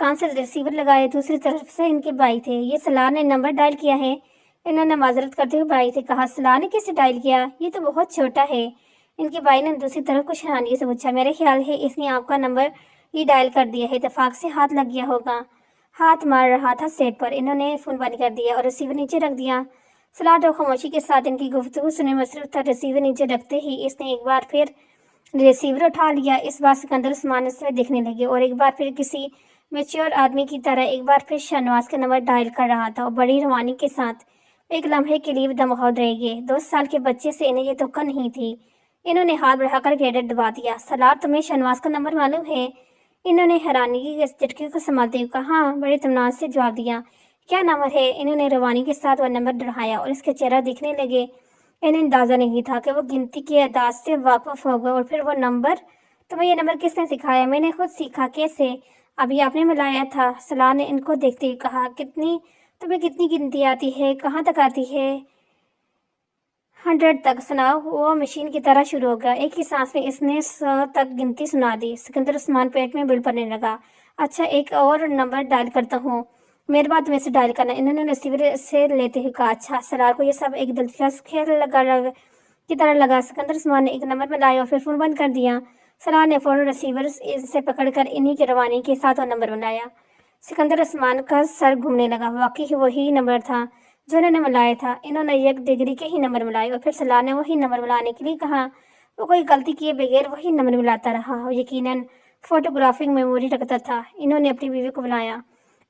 کان سے ریسیور لگائے، دوسری طرف سے ان کے بھائی تھے۔ یہ سلار نے نمبر ڈائل کیا ہے۔ انہوں نے معذرت کرتے ہوئے بھائی سے کہا، سلار نے کیسے ڈائل کیا؟ یہ تو بہت چھوٹا ہے۔ ان کے بھائی نے دوسری طرف کچھ حیرانگی سے پوچھا، میرے خیال ہے اس نے آپ کا نمبر ہی ڈائل کر دیا ہے، اتفاق سے ہاتھ لگ گیا ہوگا۔ ہاتھ مار رہا تھا سیٹ پر۔ انہوں نے فون بند کر دیا اور ریسیور نیچے رکھ دیا۔ سلار تو خاموشی کے ساتھ ان کی گفتگو سننے مصروف تھا۔ ریسیور نیچے رکھتے ہی اس نے ایک بار پھر ریسیور اٹھا لیا۔ اس بار سکندر عثمان اس میں دیکھنے لگے اور ایک بار پھر کسی میچور آدمی کی طرح ایک بار پھر شاہنواز کا نمبر ڈائل کر رہا تھا اور بڑی روانی کے ساتھ۔ ایک لمحے کے لیے دمغور رہ گئے۔ 2 سال کے بچے سے انہیں یہ توقع نہیں تھی۔ انہوں نے ہاتھ بڑھا کر کریڈٹ دبا دیا۔ سلار، تمہیں شاہنواز کا نمبر معلوم ہے؟ انہوں نے حیرانی کے جھٹکے کو سنبھالتے ہوئے کہا، ہاں، بڑے اطمینان سے جواب دیا۔ کیا نمبر ہے؟ انہوں نے روانی کے ساتھ وہ نمبر دہرایا اور اس کا چہرہ دیکھنے لگے۔ انہیں اندازہ نہیں تھا کہ وہ گنتی کے اعداد سے واقف ہوگا اور پھر وہ نمبر۔ تمہیں یہ نمبر کس نے سکھایا؟ میں نے خود سیکھا۔ کیسے؟ ابھی آپ نے ملایا تھا۔ سلار نے ان کو دیکھتے ہوئے کہا، تمہیں کتنی گنتی آتی ہے؟ کہاں تک آتی ہے؟ 100 تک سناؤ۔ وہ مشین کی طرح شروع ہو گیا۔ ایک ہی سانس میں اس نے 100 تک گنتی سنا دی۔ سکندر عثمان پیٹ میں بل پڑنے لگا۔ اچھا، ایک اور نمبر ڈائل کرتا ہوں، مہربان تمہیں سے ڈائل کرنا۔ انہوں نے ریسیور سے لیتے ہوئے کہا، اچھا۔ سلار کو یہ سب ایک دلچسپ کھیل کی طرح لگا۔ سکندر عثمان نے ایک نمبر ملایا اور پھر فون بند کر دیا۔ سلار نے فوراً ریسیور سے پکڑ کر انہی کی روانی کے ساتھ وہ نمبر ملایا۔ سکندر عثمان کا سر گھومنے لگا۔ واقعی وہی نمبر تھا جو انہوں نے ملایا تھا۔ انہوں نے 1 ڈگری کے ہی نمبر ملائے اور پھر سلار نے وہی نمبر ملانے کے لیے کہا۔ وہ کوئی غلطی کیے بغیر وہی نمبر ملاتا رہا اور یقیناً فوٹوگرافک میموری رکھتا تھا۔ انہوں نے اپنی بیوی کو بلایا۔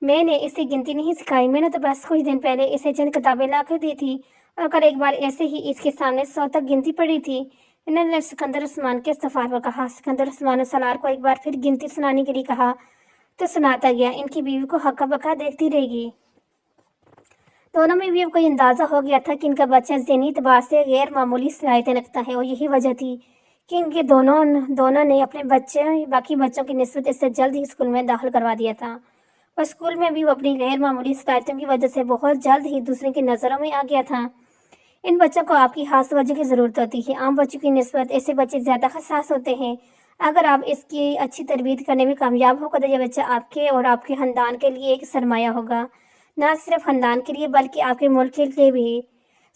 میں نے اسے گنتی نہیں سکھائی، میں نے تو بس کچھ دن پہلے اسے چند کتابیں لا کر دی تھی اور کل ایک بار ایسے ہی اس کے سامنے 100 تک گنتی پڑی تھی۔ انہوں نے سکندر عثمان کے استغفار پر کہا۔ سکندر عثمان نے سلار کو ایک بار پھر گنتی سنانے کے لیے کہا تو سناتا گیا۔ ان کی بیوی کو ہکا بکا دیکھتی رہ گئی۔ دونوں میں بھی اب کوئی اندازہ ہو گیا تھا کہ ان کا بچہ ذہنی اعتبار سے غیر معمولی صلاحیتیں رکھتا ہے اور یہی وجہ تھی کہ ان کے دونوں نے اپنے باقی بچوں کی نسبت اس سے جلد ہی اسکول میں داخل کروا دیا تھا اور اسکول میں بھی وہ اپنی غیر معمولی صلاحیتوں کی وجہ سے بہت جلد ہی دوسرے کی نظروں میں آ گیا تھا۔ ان بچوں کو آپ کی خاص توجہ کی ضرورت ہوتی ہے۔ عام بچوں کی نسبت ایسے بچے زیادہ حساس ہوتے ہیں۔ اگر آپ اس کی اچھی تربیت کرنے میں کامیاب ہوگا تو یہ بچہ آپ کے اور آپ کے خاندان کے لیے ایک سرمایہ ہوگا، نہ صرف خاندان کے لیے بلکہ آپ کے ملک کے لیے بھی۔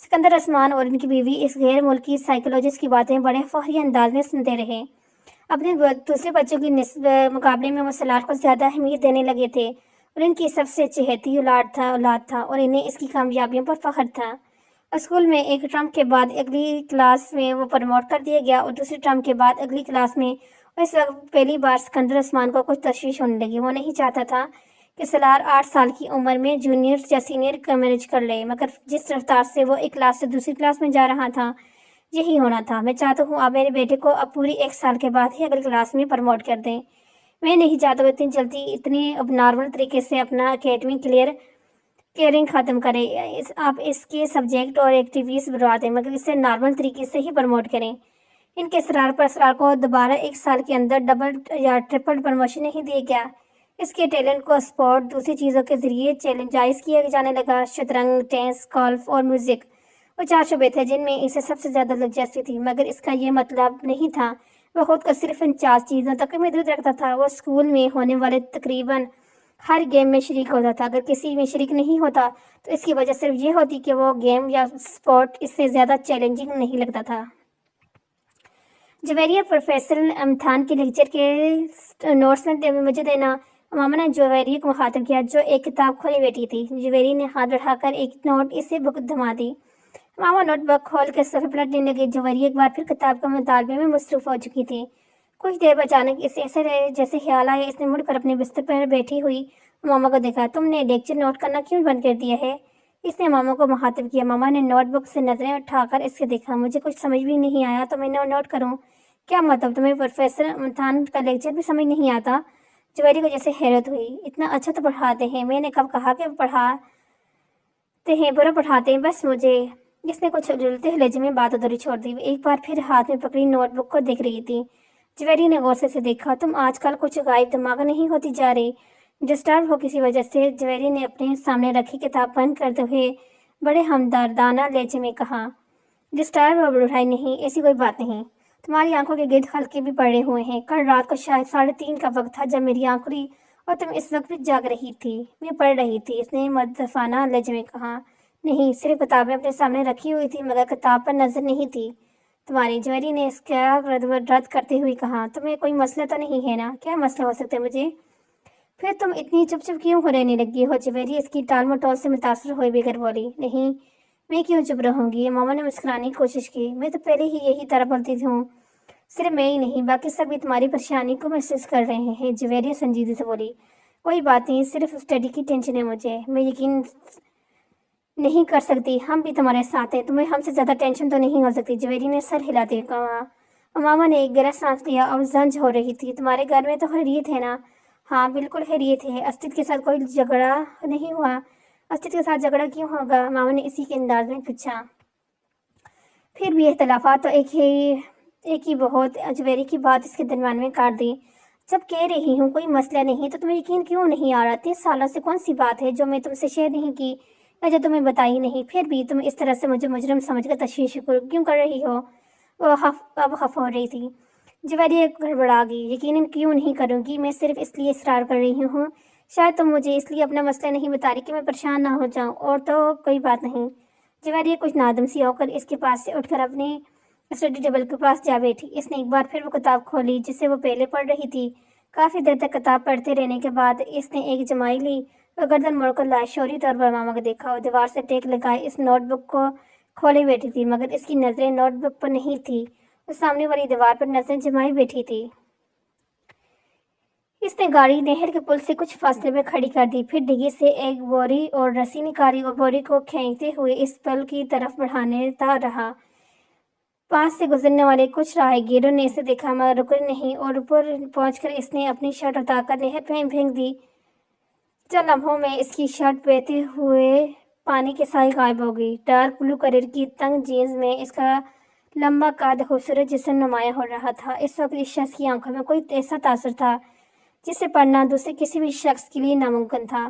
سکندر عثمان اور ان کی بیوی اس غیر ملکی سائیکولوجسٹ کی باتیں بڑے فوری انداز میں سنتے رہے۔ اپنے دوسرے بچوں کی مقابلے میں وہ سلار کو زیادہ اہمیت دینے لگے تھے اور ان کی سب سے چہیتی اولاد تھا اور انہیں اس کی کامیابیوں پر فخر تھا۔ اسکول میں ایک ٹرم کے بعد اگلی کلاس میں وہ پروموٹ کر دیا گیا اور دوسری ٹرم کے بعد اگلی کلاس میں، اور اس وقت پہلی بار سکندر عثمان کو کچھ تشویش ہونے لگی۔ وہ نہیں چاہتا تھا کہ سلار 8 سال کی عمر میں جونیئر یا سینئر کا میرج کر لے، مگر جس رفتار سے وہ ایک کلاس سے دوسری کلاس میں جا رہا تھا یہی ہونا تھا۔ میں چاہتا ہوں آپ میرے بیٹے کو اب پوری 1 سال کے بعد ہی اگلی کلاس میں پروموٹ کر دیں۔ میں نہیں چاہتا وہ اتنی جلدی اتنی اب نارمل طریقے سے اپنا اکیڈمی کیئرنگ ختم کرے۔ آپ اس کے سبجیکٹ اور ایکٹیویٹیز بڑھوا دیں مگر اسے نارمل طریقے سے ہی پروموٹ کریں۔ ان کے اصرار پر سلار کو دوبارہ 1 سال کے اندر ڈبل یا ٹرپل پروموشن نہیں دیا گیا۔ اس کے ٹیلنٹ کو سپورٹ دوسری چیزوں کے ذریعے چیلنجائز کیا جانے لگا۔ شطرنج، ٹینس، گولف اور میوزک، وہ 4 شعبے تھے جن میں اسے سب سے زیادہ دلچسپی تھی، مگر اس کا یہ مطلب نہیں تھا وہ خود کو صرف ان 4 چیزوں تک محدود رکھتا تھا۔ وہ اسکول میں ہونے والے تقریباً ہر گیم میں شریک ہوتا تھا۔ اگر کسی میں شریک نہیں ہوتا تو اس کی وجہ صرف یہ ہوتی کہ وہ گیم یا سپورٹ اس سے زیادہ چیلنجنگ نہیں لگتا تھا۔ جویریہ پروفیسر امتحان کے لیکچر کے نوٹس میں مجھے دینا۔ ماما نے جویریہ کو مخاطب کیا جو ایک کتاب کھولی بیٹھی تھی۔ جویریہ نے ہاتھ بڑھا کر ایک نوٹ اسے بک تھما دی۔ ماما نوٹ بک کھول کر صفحے پلٹنے لگی۔ جویریہ ایک بار پھر کتاب کے مطالبے میں مصروف ہو چکی تھی۔ کچھ دیر بعد اچانک اسے ایسے جیسے خیال آیا۔ اس نے مڑ کر اپنے بستر پر بیٹھی ہوئی ماما کو دیکھا۔ تم نے لیکچر نوٹ کرنا کیوں بند کر دیا ہے؟ اس نے ماما کو مخاطب کیا۔ ماما نے نوٹ بک سے نظریں اٹھا کر اس سے دیکھا۔ مجھے کچھ سمجھ بھی نہیں آیا تو میں نوٹ کروں؟ کیا مطلب تمہیں پروفیسر امتحان کا لیکچر بھی سمجھ نہیں آتا؟ جویریہ کو جیسے حیرت ہوئی۔ اتنا اچھا تو پڑھاتے ہیں، میں نے کب کہا کہ پڑھاتے ہیں برا پڑھاتے ہیں بس مجھے۔ اس نے کچھ اجلتے لہجے میں بات ادھوری چھوڑ دی۔ ایک بار پھر ہاتھ میں پکڑی نوٹ بک کو دیکھ رہی تھی۔ جویریہ نے غور سے دیکھا۔ تم آج کل کچھ غائب دماغ نہیں ہوتی جا رہی؟ ڈسٹرب ہو کسی وجہ سے؟ جویریہ نے اپنے سامنے رکھی کتاب بند کرتے ہوئے بڑے ہمدردانہ لہجے میں کہا۔ ڈسٹرب ہو بڑھائی نہیں، ایسی کوئی بات نہیں۔ تمہاری آنکھوں کے گرد حلقے بھی پڑے ہوئے ہیں۔ کل رات کو شاید 3:30 کا وقت تھا جب میری آنکھیں اور تم اس وقت بھی جاگ رہی تھی؟ میں پڑھ رہی تھی، اس نے مدفانہ لہجے میں کہا۔ نہیں، صرف کتابیں اپنے سامنے رکھی ہوئی تھی مگر کتاب پر نظر نہیں تھی تمہاری، جویری نے اس کا رد کرتے ہوئے کہا۔ تمہیں کوئی مسئلہ تو نہیں ہے نا؟ کیا مسئلہ ہو سکتا ہے مجھے؟ پھر تم اتنی چپ چپ کیوں رہنے لگی ہو؟ جویری اس کی ٹال مٹول سے متاثر ہوئے بغیر بولی۔ نہیں، میں کیوں چپ رہوں گی؟ ماما نے مسکرانے کی کوشش کی۔ میں تو پہلے ہی یہی طرح بولتی ہوں، صرف میں ہی نہیں باقی سب بھی تمہاری پریشانی کو محسوس کر رہے ہیں۔ جویری سنجیدگی سے بولی۔ کوئی بات نہیں، صرف اسٹڈی کی ٹینشن ہے مجھے، میں یقین نہیں کر سکتی ہم بھی تمہارے ساتھ ہیں، تمہیں ہم سے زیادہ ٹینشن تو نہیں ہو سکتی، جویری نے سر ہلاتے ہوئے کہا۔ ماما نے ایک گہرا سانس لیا اور زنج ہو رہی تھی۔ تمہارے گھر میں تو خیریت ہے نا؟ ہاں بالکل خیریت ہے، اسد کے ساتھ کوئی جھگڑا نہیں ہوا؟ اسد کے ساتھ جھگڑا کیوں ہوگا؟ ماما نے اسی کے انداز میں پوچھا۔ پھر بھی اختلافات تو ایک ہی بہت، جویری کی بات اس کے درمیان میں کاٹ دی۔ جب کہہ رہی ہوں کوئی مسئلہ نہیں تو تمہیں یقین کیوں نہیں آ رہا؟ 30 سالوں سے کون سی بات ہے جو میں تم سے شیئر نہیں کی یا جو تمہیں بتائی نہیں؟ پھر بھی تم اس طرح سے مجھے مجرم سمجھ کر تشویش کیوں کر رہی ہو؟ وہ اب خفا ہو رہی تھی۔ جویری گڑبڑا گئی۔ یقیناً کیوں نہیں کروں گی، میں صرف اس لیے اصرار کر رہی ہوں، شاید تم مجھے اس لیے اپنا مسئلہ نہیں بتا رہی کہ میں پریشان نہ ہو جاؤں، اور تو کوئی بات نہیں۔ جویری کچھ نادم سی ہو کر اس کے پاس سے اٹھ کر اپنے اسٹڈی ٹیبل کے پاس جا بیٹھی۔ اس نے ایک بار پھر وہ کتاب کھولی جسے وہ پہلے پڑھ رہی تھی۔ کافی دیر تک کتاب پڑھتے رہنے کے بعد اس نے ایک جمائی لی اور گردن موڑ کر لاشعوری طور پر ماما کو دیکھا۔ وہ دیوار سے ٹیک لگائے اس نوٹ بک کو کھولے بیٹھی تھی مگر اس کی نظریں نوٹ بک پر نہیں تھی، وہ سامنے والی دیوار پر نظریں جمائے بیٹھی تھی۔ اس نے گاڑی نہر کے پل سے کچھ فاصلے میں کھڑی کر دی، پھر ڈگی سے ایک بوری اور رسی نکالی اور بوری کو کھینچتے ہوئے اس پل کی طرف بڑھاتا رہا۔ پاس سے گزرنے والے کچھ راہگیروں نے اسے دیکھا مگر رکے نہیں اور اوپر پہنچ کر اس نے اپنی شرٹ اتار کر نہر میں پھینک دی۔ چند لمحوں میں اس کی شرٹ بہتے ہوئے پانی کے سائے غائب ہو گئی۔ ڈارک بلو کلر کی تنگ جینز میں اس کا لمبا قد خوبصورت جسم نمایاں ہو رہا تھا۔ اس وقت اس شخص کی آنکھوں میں کوئی ایسا تاثر تھا جسے پڑھنا دوسرے کسی بھی شخص کے لیے ناممکن تھا۔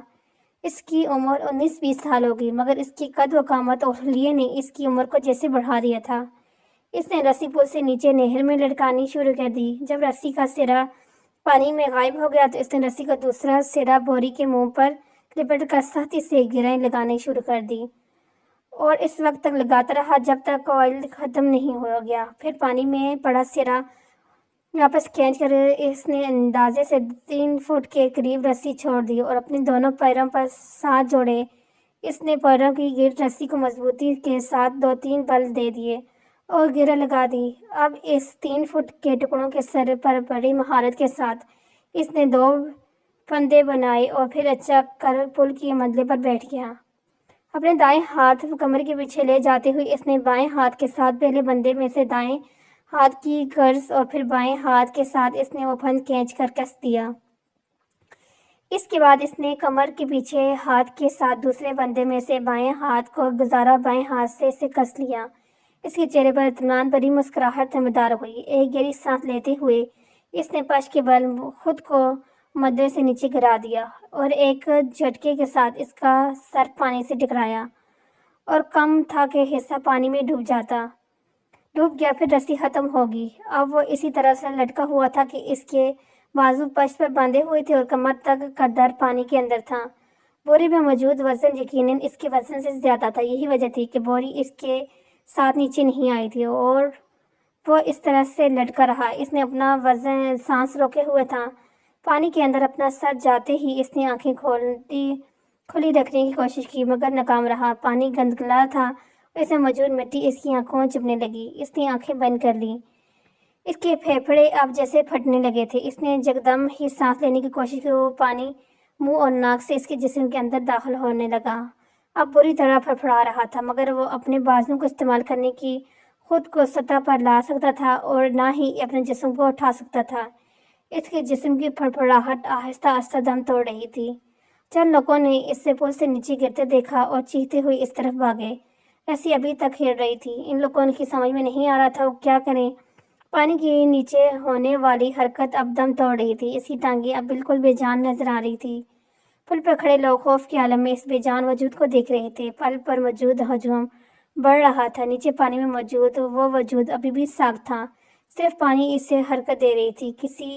اس کی عمر 19-20 سال ہوگی مگر اس کی قد و قامت اور حلیے نے اس کی عمر کو جیسے بڑھا دیا تھا۔ اس نے رسی پل سے نیچے نہر میں لٹکانی شروع کر دی۔ جب رسی کا سرا پانی میں غائب ہو گیا تو اس نے رسی کا دوسرا سرا بوری کے منہ پر لپٹ کر سختی سے گرہیں لگانی شروع کر دی اور اس وقت تک لگاتا رہا جب تک آئل ختم نہیں ہو گیا۔ پھر پانی میں پڑا سرا واپس کھینچ کر اس نے اندازے سے 3 فٹ کے قریب رسی چھوڑ دی اور اپنے دونوں پیروں پر ساتھ جوڑے۔ اس نے پیروں کی گرد رسی کو مضبوطی کے ساتھ 2-3 بل دے دیے اور گرہ لگا دی۔ اب اس 3 فٹ کے ٹکڑوں کے سر پر بڑی مہارت کے ساتھ اس نے 2 پھندے بنائے اور پھر اچک کر پل کی منزل پر بیٹھ گیا۔ اپنے دائیں ہاتھ کمر کے پیچھے لے جاتے ہوئے اس نے بائیں ہاتھ کے ساتھ پہلے بندے میں سے دائیں ہاتھ کی گرز اور پھر بائیں ہاتھ کے ساتھ اس نے وہ پھند کھینچ کر کس دیا۔ اس کے بعد اس نے کمر کے پیچھے ہاتھ کے ساتھ دوسرے بندے میں سے بائیں ہاتھ کو گزارا، بائیں ہاتھ سے اسے کس لیا۔ اس کے چہرے پر اطمینان بھری مسکراہٹ نمودار ہوئی۔ ایک گہری سانس لیتے ہوئے اس نے پشت کے بل خود کو مدرے سے نیچے گرا دیا اور ایک جھٹکے کے ساتھ اس کا سر پانی سے ٹکرایا اور کم تھا کہ حصہ پانی میں ڈوب گیا۔ پھر رسی ختم ہوگی۔ اب وہ اسی طرح سے لٹکا ہوا تھا کہ اس کے بازو پشت پر باندھے ہوئے تھے اور کمر تک قدر پانی کے اندر تھا۔ بوری میں موجود وزن یقیناً اس کے وزن سے زیادہ تھا، یہی وجہ تھی کہ بوری اس کے ساتھ نیچے نہیں آئی تھی اور وہ اس طرح سے لٹکا رہا۔ اس نے اپنا وزن سانس روکے ہوئے تھا۔ پانی کے اندر اپنا سر جاتے ہی اس نے آنکھیں کھلی رکھنے کی کوشش کی مگر ناکام رہا۔ پانی گندگلا تھا اور اس میں موجود مٹی اس کی آنکھوں چبھنے لگی۔ اس نے آنکھیں بند کر لیں۔ اس کے پھیپھڑے اب جیسے پھٹنے لگے تھے۔ اس نے یکدم ہی سانس لینے کی کوشش کی، وہ پانی منہ اور ناک سے اس کے جسم کے اندر داخل ہونے لگا۔ اب بری طرح پھڑپڑا رہا تھا مگر وہ اپنے بازوؤں کو استعمال کرنے کی خود کو سطح پر لا سکتا تھا اور نہ ہی اپنے جسم کو اٹھا سکتا تھا۔ اس کے جسم کی پھڑپڑاہٹ آہستہ آہستہ دم توڑ رہی تھی۔ چند لوگوں نے اسے پل سے نیچے گرتے دیکھا اور چیختے ہوئے اس طرف بھاگے۔ رسی ابھی تک ہل رہی تھی۔ ان لوگوں کی سمجھ میں نہیں آ رہا تھا وہ کیا کریں۔ پانی کے نیچے ہونے والی حرکت اب دم توڑ رہی تھی۔ اس کی ٹانگیں اب بالکل بے جان نظر آ رہی تھی۔ پل پر کھڑے لوگ خوف کے عالم میں اس بے جان وجود کو دیکھ رہے تھے۔ پل پر موجود ہجوم بڑھ رہا تھا۔ نیچے پانی میں موجود وہ وجود ابھی بھی ساکت تھا، صرف پانی اسے حرکت دے رہی تھی۔ کسی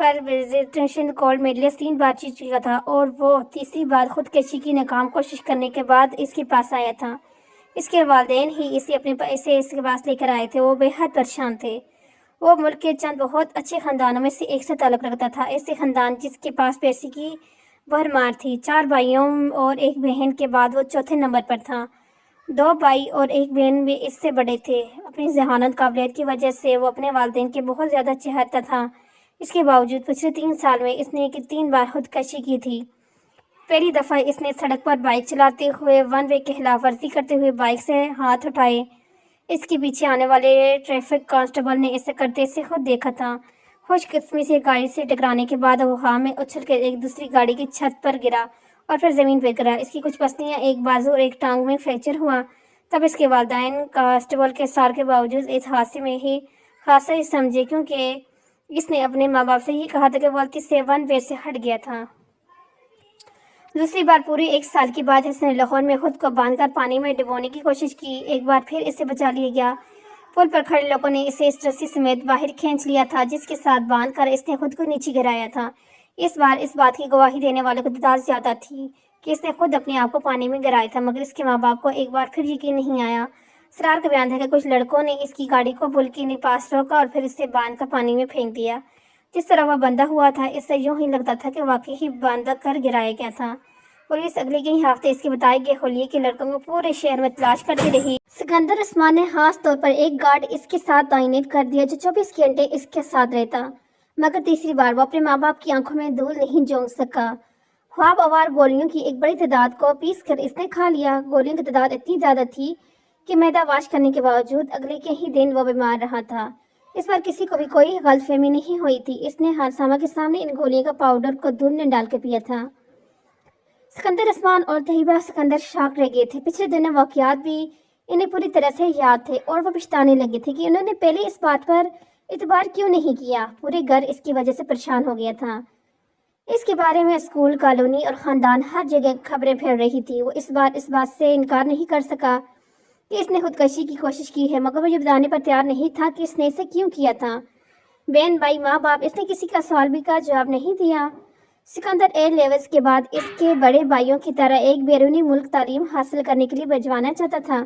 پر ویزیٹیشن گولڈ میڈلسٹ 3 بار جیت چکا تھا اور وہ تیسری بار خودکشی کی ناکام کوشش کرنے کے بعد اس کے پاس آیا تھا۔ اس کے والدین ہی اسے اس کے پاس لے کر آئے تھے۔ وہ بے حد پریشان تھے۔ وہ ملک کے چند بہت اچھے خاندانوں میں سے ایک سے تعلق رکھتا تھا، ایسے خاندان جس کے پاس پیسے کی بھرمار تھی۔ 4 بھائیوں اور ایک بہن کے بعد وہ چوتھے نمبر پر تھا۔ 2 بھائی اور ایک بہن بھی اس سے بڑے تھے۔ اپنی ذہانت قابلیت کی وجہ سے وہ اپنے والدین کے بہت زیادہ چہرتا تھا۔ اس کے باوجود پچھلے 3 سال میں اس نے 3 بار خودکشی کی تھی۔ پہلی دفعہ اس نے سڑک پر بائک چلاتے ہوئے ون وے کی خلاف ورزی کرتے ہوئے بائک سے ہاتھ اٹھائے۔ اس کے پیچھے آنے والے ٹریفک کانسٹیبل نے اسے کرتے سے خود دیکھا تھا۔ خوش قسمی سے گاڑی سے ٹکرانے کے بعد وہ ہوا میں اچھل کر ایک دوسری گاڑی کی چھت پر گرا اور پھر زمین پہ گرا۔ اس کی کچھ پسلیاں، ایک بازو اور ایک ٹانگ میں فریکچر ہوا۔ تب اس کے والدین کانسٹیبل کے سار کے باوجود اس حادثے ہی سمجھے، کیونکہ اس نے اپنے ماں باپ سے یہ کہا تھا کہ غلطی سے ون وے سے ہٹ گیا تھا۔ دوسری بار پورے 1 سال کے بعد اس نے لاہور میں خود کو باندھ کر پانی میں ڈبونے کی کوشش کی۔ ایک بار پھر اسے بچا لیا گیا۔ پل پر کھڑے لوگوں نے اسے اس رسی سمیت باہر کھینچ لیا تھا جس کے ساتھ باندھ کر اس نے خود کو نیچے گرایا تھا۔ اس بار اس بات کی گواہی دینے والوں کی تعداد زیادہ تھی کہ اس نے خود اپنے آپ کو پانی میں گرایا تھا، مگر اس کے ماں باپ کو ایک بار پھر یقین نہیں آیا۔ اسرار کا بیان تھا کہ کچھ لڑکوں نے اس کی گاڑی کو پل کے پاس روکا اور پھر اسے باندھ کر پانی میں پھینک دیا۔ جس طرح وہ بندھا ہوا تھا اس سے یوں ہی لگتا تھا کہ واقعی ہی باندھ کر گرایا گیا تھا۔ پولیس اگلے کئی ہفتے اس کے بتائے گئے حلیے کے لڑکوں کو پورے شہر میں تلاش کرتی رہی۔ سکندر عثمان نے خاص طور پر ایک گارڈ اس کے ساتھ تعینات کر دیا جو 24 گھنٹے اس کے ساتھ رہتا، مگر تیسری بار وہ اپنے ماں باپ کی آنکھوں میں دھول نہیں جھونک سکا۔ خواب آور گولیوں کی ایک بڑی تعداد کو پیس کر اس نے کھا لیا۔ گولیوں کی تعداد اتنی زیادہ تھی کہ معدہ واش کرنے کے باوجود اگلے کے ہی دن وہ بیمار رہا تھا۔ اس پر کسی کو بھی کوئی غلط فہمی نہیں ہوئی تھی۔ اس نے ہرسامہ کے سامنے ان گولیوں کا پاؤڈر کو دودھ میں ڈال کے پیا تھا۔ سکندر عثمان اور طیبہ سکندر شاک رہ گئے تھے۔ پچھلے دنوں واقعات بھی انہیں پوری طرح سے یاد تھے اور وہ پچھتانے لگے تھے کہ انہوں نے پہلے اس بات پر اعتبار کیوں نہیں کیا۔ پورے گھر اس کی وجہ سے پریشان ہو گیا تھا۔ اس کے بارے میں اسکول، کالونی اور خاندان ہر جگہ خبریں پھیل رہی تھی۔ وہ اس بات سے انکار نہیں کر سکا کہ اس نے خودکشی کی کوشش کی ہے، مگر وہ یہ بتانے پر تیار نہیں تھا کہ اس نے اسے کیوں کیا تھا۔ بہن، بھائی، ماں باپ، اس نے کسی کا سوال بھی کا جواب نہیں دیا۔ سکندر اے لیولز کے بعد اس کے بڑے بھائیوں کی طرح ایک بیرونی ملک تعلیم حاصل کرنے کے لیے بھجوانا چاہتا تھا۔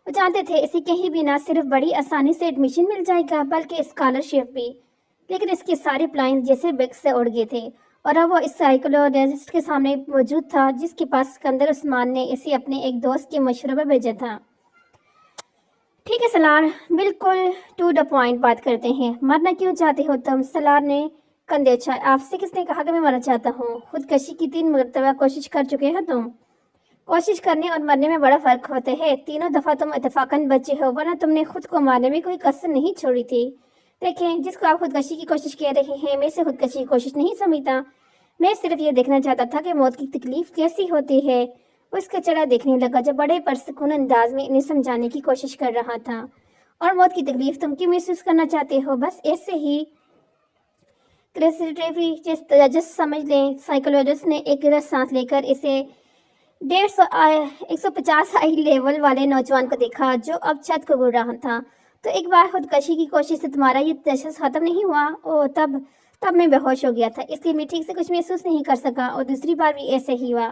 وہ جانتے تھے اسے کہیں بھی نہ صرف بڑی آسانی سے ایڈمیشن مل جائے گا بلکہ اسکالرشپ بھی، لیکن اس کے سارے پلانز جیسے بیگ سے اڑ گئے تھے اور اب وہ اس سائیکولوجسٹ کے سامنے موجود تھا جس کے پاس سکندر عثمان نے اسے اپنے ایک دوست کے مشورے پر بھیجا تھا۔ ٹھیک ہے سلار، بالکل ٹو دا پوائنٹ بات کرتے ہیں۔ مرنا کیوں چاہتے ہو تم؟ سلار نے کندھے اچھائے۔ آپ سے کس نے کہا کہ میں مرنا چاہتا ہوں؟ خودکشی کی 3 مرتبہ کوشش کر چکے ہو تم۔ کوشش کرنے اور مرنے میں بڑا فرق ہوتا ہے۔ تینوں دفعہ تم اتفاقاً بچے ہو، ورنہ تم نے خود کو مارنے میں کوئی کسر نہیں چھوڑی تھی۔ دیکھیں، جس کو آپ خودکشی کی کوشش کہہ رہے ہیں، میں اسے خودکشی کی کوشش نہیں سمجھتا۔ میں صرف یہ دیکھنا چاہتا تھا کہ موت کی تکلیف کیسی ہوتی ہے۔ وہ اس کا چہرہ دیکھنے لگا جو بڑے پرسکون انداز میں انہیں سمجھانے کی کوشش کر رہا تھا۔ اور موت کی تکلیف تم کیوں محسوس کرنا چاہتے ہو؟ بس ایسے ہی جس سمجھ لیں۔ سائیکولوجسٹ نے ایک گہرا سانس لے کر اسے 150 آئی لیول والے نوجوان کو دیکھا جو اب چھت کو گڑ رہا تھا۔ تو ایک بار خودکشی کی کوشش سے تمہارا یہ تشخص ختم نہیں ہوا؟ تب میں بے ہوش ہو گیا تھا، اس لیے میں ٹھیک سے کچھ محسوس نہیں کر سکا، اور دوسری بار بھی ایسے ہی ہوا،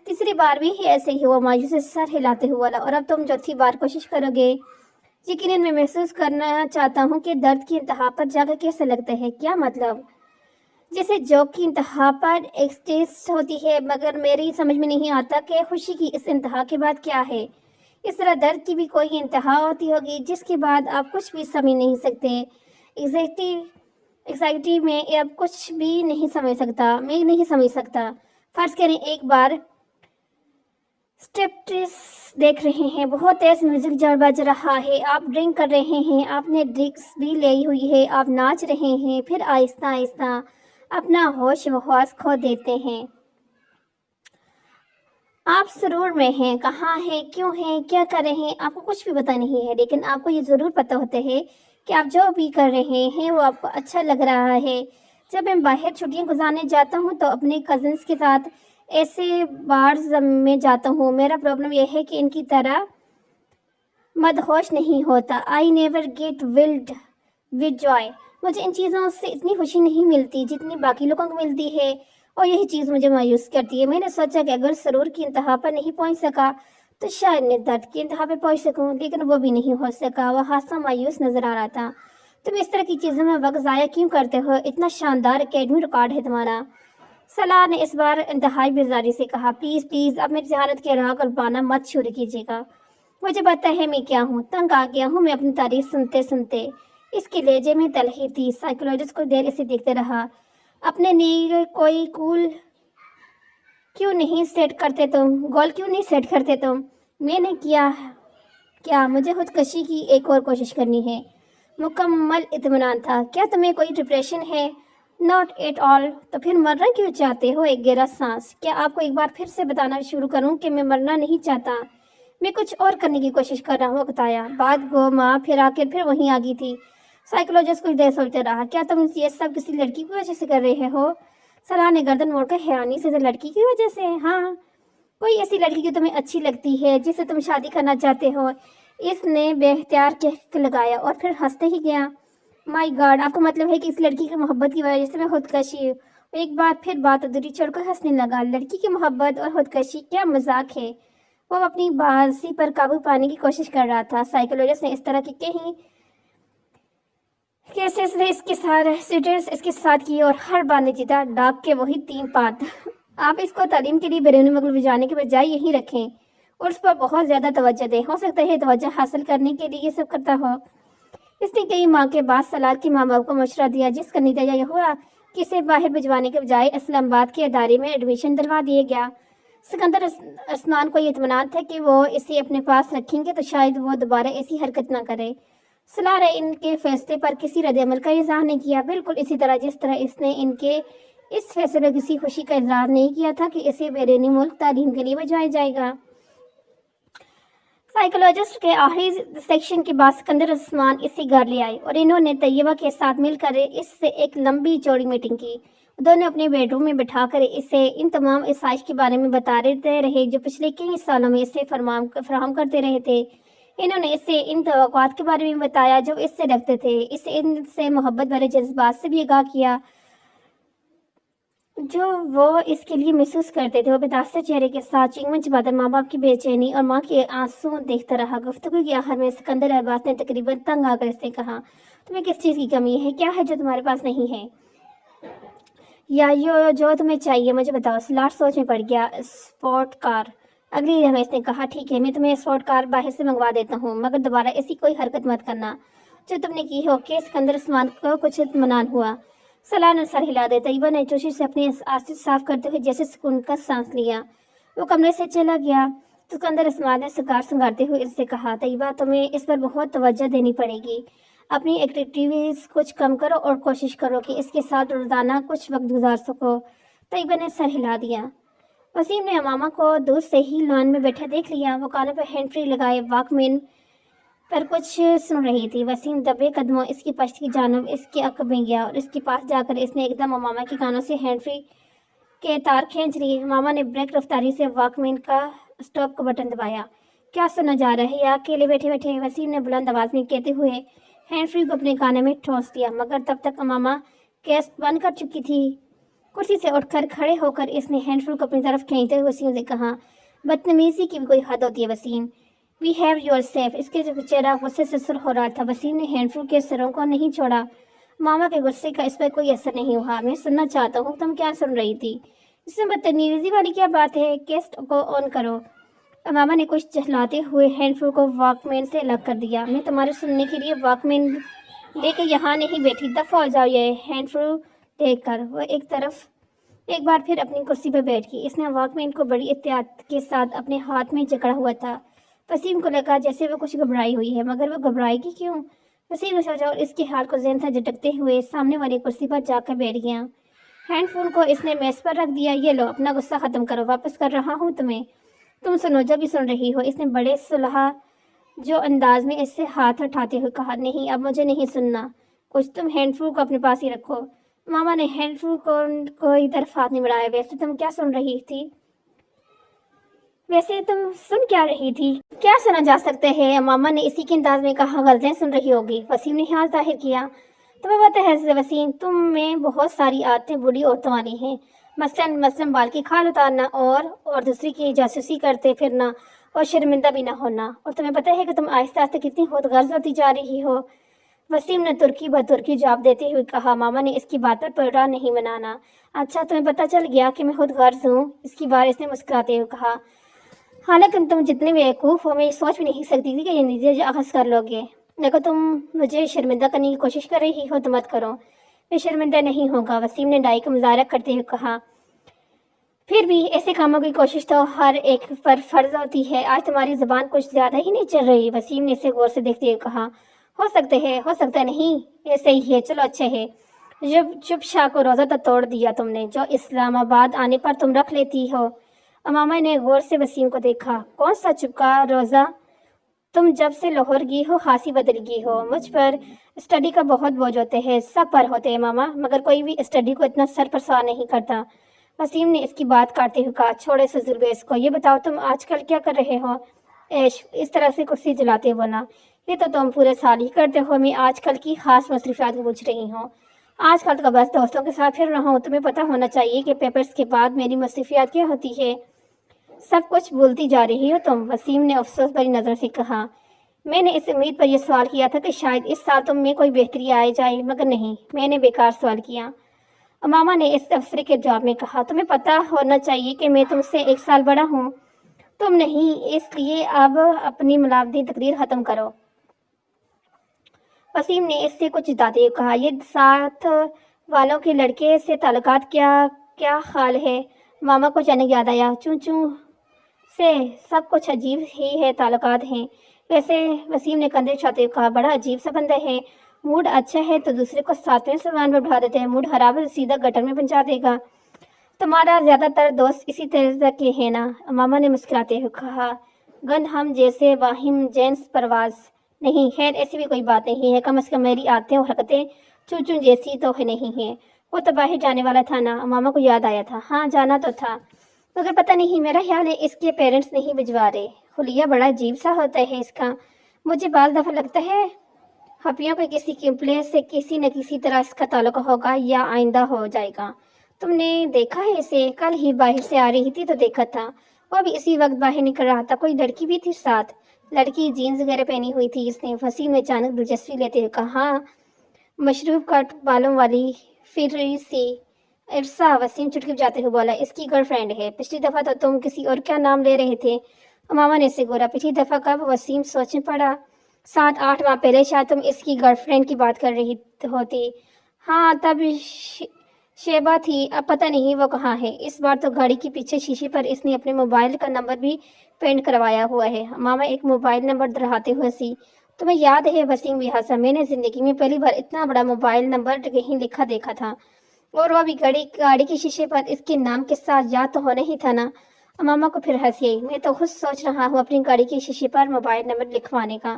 تیسری بار بھی ایسے ہی ہوا۔ مایوس سے سر ہلاتے ہوئے بولا، اور اب تم چوتھی بار کوشش کرو گے؟ یقیناً میں محسوس کرنا چاہتا ہوں کہ درد کی انتہا پر جا کر کیسا لگتا ہے۔ کیا مطلب؟ جیسے جوک کی انتہا پر ایکسٹیس ہوتی ہے، مگر میری سمجھ میں نہیں آتا کہ خوشی کی اس انتہا کے بعد کیا ہے۔ اس طرح درد کی بھی کوئی انتہا ہوتی ہوگی جس کے بعد آپ کچھ بھی سمجھ نہیں سکتے۔ ایگزائٹی میں اب کچھ بھی نہیں سمجھ سکتا۔ فرض کریں ایک بار اسٹیپٹس دیکھ رہے ہیں، بہت تیز میوزک بج رہا ہے، آپ ڈرنک کر رہے ہیں، آپ نے ڈرنکس بھی لی ہوئی ہے، آپ ناچ رہے ہیں، پھر آہستہ آہستہ اپنا ہوش و حواس کھو دیتے ہیں۔ آپ سرور میں ہیں، کہاں ہیں، کیوں ہیں، کیا کر رہے ہیں، آپ کو کچھ بھی پتہ نہیں ہے، لیکن آپ کو یہ ضرور پتہ ہوتا ہے کہ آپ جو بھی کر رہے ہیں وہ آپ کو اچھا لگ رہا ہے۔ جب میں باہر چھٹیاں گزارنے جاتا ہوں تو اپنے کزنس کے ساتھ ایسے بارز میں جاتا ہوں۔ میرا پرابلم یہ ہے کہ ان کی طرح مدہوش نہیں ہوتا۔ I never get filled with joy۔ مجھے ان چیزوں سے اتنی خوشی نہیں ملتی جتنی باقی لوگوں کو ملتی ہے، اور یہی چیز مجھے مایوس کرتی ہے۔ میں نے سوچا کہ اگر سرور کی انتہا پر نہیں پہنچ سکا تو شاید میں درد کی انتہا پہ پہنچ سکوں، لیکن وہ بھی نہیں ہو سکا۔ وہ حادثہ مایوس نظر آ رہا تھا۔ تم اس طرح کی چیزوں میں وقت ضائع کیوں کرتے ہو؟ اتنا شاندار اکیڈمی ریکارڈ ہے تمہارا۔ صلاح نے اس بار انتہائی بیزاری سے کہا، پلیز پلیز اب میری ذہانت کے راہ اور بانا مت شروع کیجیے گا۔ مجھے پتہ ہے میں کیا ہوں، تنگ آ گیا ہوں میں اپنی تعریف سنتے سنتے۔ اس کے لہجے میں تلخی تھی۔ سائیکولوجسٹ کو دیر اسے دیکھتے رہا۔ اپنے لیے کوئی گول کیوں نہیں سیٹ کرتے تم؟ میں نے کیا مجھے خودکشی کی ایک اور کوشش کرنی ہے؟ مکمل اطمینان تھا۔ کیا تمہیں کوئی ڈپریشن ہے؟ Not at all. تو پھر مرنا کیوں چاہتے ہو؟ ایک گہرا سانس۔ کیا آپ کو ایک بار پھر سے بتانا شروع کروں کہ میں مرنا نہیں چاہتا؟ میں کچھ اور کرنے کی کوشش کر رہا ہوں، بتایا۔ بات گو پھر آ کے وہیں آ گئی تھی۔ سائیکولوجسٹ کچھ دیر سوچتے رہا۔ کیا تم یہ سب کسی لڑکی کی وجہ سے کر رہے ہو؟ صلاح نے گردن موڑ کر حیرانی سے، لڑکی کی وجہ سے؟ ہاں، کوئی ایسی لڑکی جو تمہیں اچھی لگتی ہے، جس سے تم شادی کرنا چاہتے ہو؟ اس نے بے اختیار کہہ لگایا اور پھر ہنستے ہی گیا۔ مائی گاڈ، آپ کا مطلب ہے کہ اس لڑکی کی محبت کی وجہ سے میں خودکشی؟ ایک بار پھر بات ادھوری چھوڑ کر ہنسنے لگا۔ لڑکی کی محبت اور خودکشی، کیا مذاق ہے؟ وہ اپنی بازی پر قابو پانے کی کوشش کر رہا تھا۔ سائیکولوجسٹ نے اس طرح کی کہیں کیسز نے اس کے ساتھ کی اور ہر بار نے جیتا ڈاک کے وہی 3 پارٹ۔ آپ اس کو تعلیم کے لیے بیرونی ملک لے جانے کے بجائے یہیں رکھیں اور اس پر بہت زیادہ توجہ دیں۔ ہو سکتا ہے توجہ حاصل کرنے کے لیے یہ سب کرتا ہو۔ اس نے کئی ماہ کے بعد صلاح کے ماں باپ کو مشورہ دیا، جس کا نتیجہ یہ ہوا کہ اسے باہر بھجوانے کے بجائے اسلام آباد کے ادارے میں ایڈمیشن دلوا دیا گیا۔ سکندر عثمان کو یہ اطمینان تھا کہ وہ اسے اپنے پاس رکھیں گے تو شاید وہ دوبارہ ایسی حرکت نہ کرے۔ صلاح نے ان کے فیصلے پر کسی رد عمل کا اظہار نہیں کیا، بالکل اسی طرح جس طرح اس نے ان کے اس فیصلے پر کسی خوشی کا اظہار نہیں کیا تھا کہ اسے بیرونی ملک تعلیم کے لیے بھجوایا جائے گا۔ سائیکولوجسٹ کے آخری سیکشن کے بعد سکندر عثمان اسے گھر لے آئے اور انہوں نے طیبہ کے ساتھ مل کر اس سے ایک لمبی چوڑی میٹنگ کی۔ دونوں اپنے بیڈ روم میں بٹھا کر اسے ان تمام آسائش کے بارے میں بتاتے رہے جو پچھلے کئی سالوں میں اسے فراہم کرتے رہے تھے۔ انہوں نے اسے ان توقعات کے بارے میں بتایا جو اس سے رکھتے تھے، اسے ان سے محبت بھرے جذبات سے بھی آگاہ کیا جو وہ اس کے لیے محسوس کرتے تھے۔ وہ متاثر چہرے کے ساتھ چنگمن چباتا ماں باپ کی بے چینی اور ماں کے آنسو دیکھتا رہا۔ گفتگو کے آخر میں سکندر عباس نے تقریباً تنگ آ کر اس سے کہا، تمہیں کس چیز کی کمی ہے؟ کیا ہے جو تمہارے پاس نہیں ہے؟ یا جو تمہیں چاہیے مجھے بتاؤ۔ صلاح سوچ میں پڑ گیا۔ اسپورٹ کار۔ اگلی لمحے اس نے کہا، ٹھیک ہے میں تمہیں اسپورٹ کار باہر سے منگوا دیتا ہوں، مگر دوبارہ ایسی کوئی حرکت مت کرنا جو تم نے کی ہو۔ کہ سکندر عثمان کو کچھ اطمینان ہوا۔ صلاح نے سر ہلا دیا۔ طیبہ نے چوشی سے اپنے آنسو صاف کرتے ہوئے جیسے سکون کا سانس لیا۔ وہ کمرے سے چلا گیا۔ سکندر عثمان نے سگار سنگارتے ہوئے اس سے کہا، طیبہ تمہیں اس پر بہت توجہ دینی پڑے گی۔ اپنی ایکٹیویٹیز کچھ کم کرو اور کوشش کرو کہ اس کے ساتھ روزانہ کچھ وقت گزار سکو۔ طیبہ نے سر ہلا دیا۔ وسیم نے امامہ کو دور سے ہی لان میں بیٹھا دیکھ لیا۔ وہ کانوں پر ہینڈ فری لگائے واک مین پر کچھ سن رہی تھی۔ وسیم دبے قدموں اس کی پشت کی جانب اس کے عقب میں گیا اور اس کے پاس جا کر اس نے ایک دم امامہ کے کانوں سے ہینڈ فری کے تار کھینچ لیے۔ امامہ نے بریک رفتاری سے واک مین کا اسٹاپ کا بٹن دبایا۔ کیا سنا جا رہا ہے؟ یا اکیلے بیٹھے بیٹھے؟ وسیم نے بلند آواز میں کہتے ہوئے ہینڈ فری کو اپنے کانے میں ٹھونس دیا، مگر تب تک امامہ کیسٹ بند کر چکی تھی۔ کرسی سے اٹھ کر کھڑے ہو کر اس نے ہینڈ فری کو اپنی طرف کھینچتے ہوئے وسیم سے کہا، بدتمیزی کی بھی کوئی حد ہوتی ہے Waseem. We have your safe. اس کے چہرہ غصے سے سرخ ہو رہا تھا۔ وسیم نے ہینڈ فری کے سروں کو نہیں چھوڑا۔ ماما کے غصے کا اس پر کوئی اثر نہیں ہوا۔ میں سننا چاہتا ہوں تم کیا سن رہی تھی؟ اس میں بدتمیزی والی کیا بات ہے؟ کیسٹ کو آن کرو۔ ماما نے کچھ چہلاتے ہوئے ہینڈ فری کو واک مین سے الگ کر دیا۔ میں تمہارے سننے کے لیے واک مین لے کے یہاں نہیں بیٹھی، دفعہ ہو جاؤ۔ یہ ہینڈ فری لے کر وہ ایک بار پھر اپنی کرسی پر بیٹھ گئی۔ اس نے واک مین کو بڑی احتیاط کے ساتھ اپنے ہاتھ میں جکڑا ہوا تھا۔ وسیم کو لگا جیسے وہ کچھ گھبرائی ہوئی ہے، مگر وہ گھبرائے گی کیوں؟ وسیم نے سوچا اور اس کے ہاتھ کو ذہن تھا جھٹکتے ہوئے سامنے والی کرسی پر جا کر بیٹھ گیا۔ ہینڈ فون کو اس نے میز پر رکھ دیا۔ یہ لو اپنا غصہ ختم کرو، واپس کر رہا ہوں تمہیں۔ تم سنو جو بھی سن رہی ہو۔ اس نے بڑے صلح جو انداز میں اس سے ہاتھ ہٹاتے ہوئے کہا، نہیں اب مجھے نہیں سننا کچھ، تم ہینڈ فون کو اپنے پاس ہی رکھو۔ ماما نے ہینڈ فون کو کوئی طرف ہاتھ نہیں بڑھایا۔ ویسے تم کیا سن رہی تھی؟ ویسے تم سن کیا رہی تھی؟ کیا سنا جا سکتا ہے؟ ماما نے اسی کے انداز میں کہا، غزلیں سن رہی ہوگی۔ وسیم نے ہاتھ ظاہر کیا۔ تمہیں پتہ ہے وسیم، تم میں بہت ساری عادتیں بری عورتوں والی ہیں، مثلاً بال کی کھال اتارنا اور دوسری کی جاسوسی کرتے پھرنا اور شرمندہ بھی نہ ہونا۔ اور تمہیں پتہ ہے کہ تم آہستہ آہستہ کتنی خود غرض ہوتی جا رہی ہو۔ وسیم نے ترکی بترکی جواب دیتے ہوئے کہا۔ ماما نے اس کی بات پر پلٹا نہیں بنانا۔ اچھا تمہیں پتہ چل گیا کہ میں خود غرض ہوں؟ اس کی بار اس نے مسکراتے ہوئے کہا۔ حالانکہ تم جتنے بیوقوف ہو، میں یہ سوچ بھی نہیں سکتی تھی کہ یہ نتیجہ اخذ کر لو گے۔ اگر تم مجھے شرمندہ کرنے کی کوشش کر رہی ہو تو مت کرو، میں شرمندہ نہیں ہوگا، وسیم نے ڈائی کا مظاہرہ کرتے ہوئے کہا۔ پھر بھی ایسے کاموں کی کوشش تو ہر ایک پر فرض ہوتی ہے۔ آج تمہاری زبان کچھ زیادہ ہی نہیں چل رہی، وسیم نے اسے غور سے دیکھتے ہوئے کہا۔ ہو سکتا نہیں، یہ صحیح ہے، چلو اچھا ہے۔ چپ شاہ کو روزہ تو توڑ دیا تم نے، جو اسلام آباد آنے پر تم رکھ لیتی ہو۔ امامہ نے غور سے وسیم کو دیکھا۔ کون سا چپ کا روزہ؟ تم جب سے لاہور گئی ہو خاصی بدل گئی ہو۔ مجھ پر اسٹڈی کا بہت بوجھ ہوتے ہیں، سب پر ہوتے ہیں ماما، مگر کوئی بھی اسٹڈی کو اتنا سر پر سوار نہیں کرتا۔ وسیم نے اس کی بات کاٹتے ہوئے کہا۔ چھوڑے فضول بحث کو، یہ بتاؤ تم آج کل کیا کر رہے ہو؟ ایش اس طرح سے کرسی جلاتے بولا۔ یہ تو تم پورے سال ہی کرتے ہو، میں آج کل کی خاص مصروفیات کو پوچھ رہی ہوں۔ آج کل تو بس دوستوں کے ساتھ پھر رہا ہوں، تمہیں پتہ ہونا چاہیے کہ پیپرز کے بعد میری مصروفیات کیا ہوتی ہے۔ سب کچھ بھولتی جا رہی ہو تم، وسیم نے افسوس بھری نظر سے کہا۔ میں نے اس امید پر یہ سوال کیا تھا کہ شاید اس سال تم میں کوئی بہتری آئے جائے، مگر نہیں، میں نے بیکار سوال کیا۔ امامہ نے اس تبصرے کے جواب میں کہا۔ تمہیں پتہ ہونا چاہیے کہ میں تم سے 1 سال بڑا ہوں، تم نہیں، اس لیے اب اپنی ملاوٹی تقریر ختم کرو۔ وسیم نے اس سے کچھ جتاتے ہوئے کہا۔ یہ ساتھ والوں کے لڑکے سے تعلقات کیا حال ہے؟ ماما کو اچانک یاد آیا۔ چوں سے سب کچھ عجیب ہی ہے، تعلقات ہیں ویسے، وسیم نے کندھے اچھاتے ہوئے کہا۔ بڑا عجیب سا بندہ ہے، موڈ اچھا ہے تو دوسرے کو 7ویں سوان پر بٹھا دیتے ہیں، موڈ خراب ہے تو سیدھا گٹر میں پہنچا دے گا۔ تمہارا زیادہ تر دوست اسی طرز کے ہیں نا؟ ماما نے مسکراتے ہوئے کہا۔ گند ہم جیسے واہم جنس پرواز نہیں، خیر ایسی بھی کوئی بات نہیں ہے، کم از کم میری عادتیں اور حرکتیں چوں جیسی تو نہیں ہیں۔ وہ تو باہر جانے والا تھا نا؟ ماما کو یاد آیا تھا۔ ہاں جانا تو تھا، مگر پتہ نہیں، میرا خیال ہے اس کے پیرنٹس نہیں بھجوا رہے۔ خلیہ بڑا عجیب سا ہوتا ہے اس کا، مجھے بعض دفعہ لگتا ہے ہپیوں کے کسی کمپلیٹ سے کسی نہ کسی طرح اس کا تعلق ہوگا یا آئندہ ہو جائے گا۔ تم نے دیکھا ہے اسے؟ کل ہی باہر سے آ رہی تھی تو دیکھا تھا، وہ بھی اسی وقت باہر نکل رہا تھا۔ کوئی لڑکی بھی تھی ساتھ؟ لڑکی جینز وغیرہ پہنی ہوئی تھی اس نے، وسیم نے اچانک دلچسپی لیتے ہوئے کہا۔ ہاں، مشروب کٹ بالوں والی فری سی ارسا، وسیم چٹکی بجاتے ہوئے بولا۔ اس کی گرل فرینڈ ہے، پچھلی دفعہ تو تم کسی اور کا نام لے رہے تھے۔ ماما نے اسے گورا۔ پچھلی دفعہ کب؟ وسیم سوچنے پڑا۔ 7-8 ماہ پہلے شاید تم اس کی گرل فرینڈ کی بات کر رہی ہوتی۔ ہاں تب شیبہ تھی، اب پتہ نہیں وہ کہاں ہے۔ اس بار تو گاڑی کے پیچھے شیشے پر اس نے اپنے موبائل کا نمبر بھی پینٹ کروایا ہوا ہے۔ ماما ایک موبائل نمبر دہراتے ہوئے سی۔ تمہیں یاد ہے؟ وسیم بھی ہنسا۔ میں نے زندگی میں پہلی بار اتنا بڑا موبائل نمبر کہیں لکھا دیکھا تھا، اور وہ بھی گاڑی کے شیشے پر، اس کے نام کے ساتھ یاد تو ہونا ہی تھا نا؟ ماما کو پھر ہنسی آئی۔ میں تو خود سوچ رہا ہوں اپنی گاڑی کے شیشے پر موبائل نمبر لکھوانے کا۔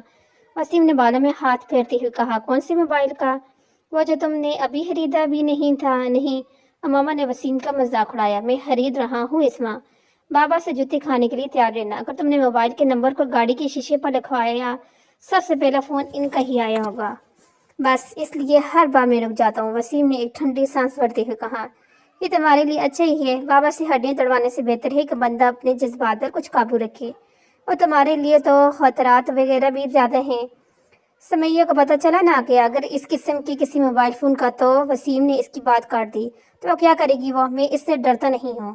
وسیم نے بالوں میں ہاتھ پھیرتے ہوئے کہا۔ کون سے موبائل کا؟ وہ جو تم نے ابھی خریدا بھی نہیں تھا؟ نہیں، ماما نے وسیم کا مذاق اڑایا۔ میں خرید رہا ہوں اسما، بابا سے جوتے کھانے کے لیے تیار رہنا۔ اگر تم نے موبائل کے نمبر کو گاڑی کے شیشے پر لکھوایا، سب سے پہلا فون ان کا ہی آیا ہوگا، بس اس لیے ہر بار میں رک جاتا ہوں۔ وسیم نے ایک ٹھنڈی سانس بھرتے ہوئے کہا۔ یہ تمہارے لیے اچھا ہی ہے، بابا سے ہڈیاں توڑوانے سے بہتر ہے کہ بندہ اپنے جذبات پر کچھ قابو رکھے، اور تمہارے لیے تو خطرات وغیرہ بھی زیادہ ہیں۔ سمیہ کو پتہ چلا نا کہ اگر اس قسم کی کسی موبائل فون کا، تو وسیم نے اس کی بات کاٹ دی۔ تو وہ کیا کرے گی؟ میں اس سے ڈرتا نہیں ہوں۔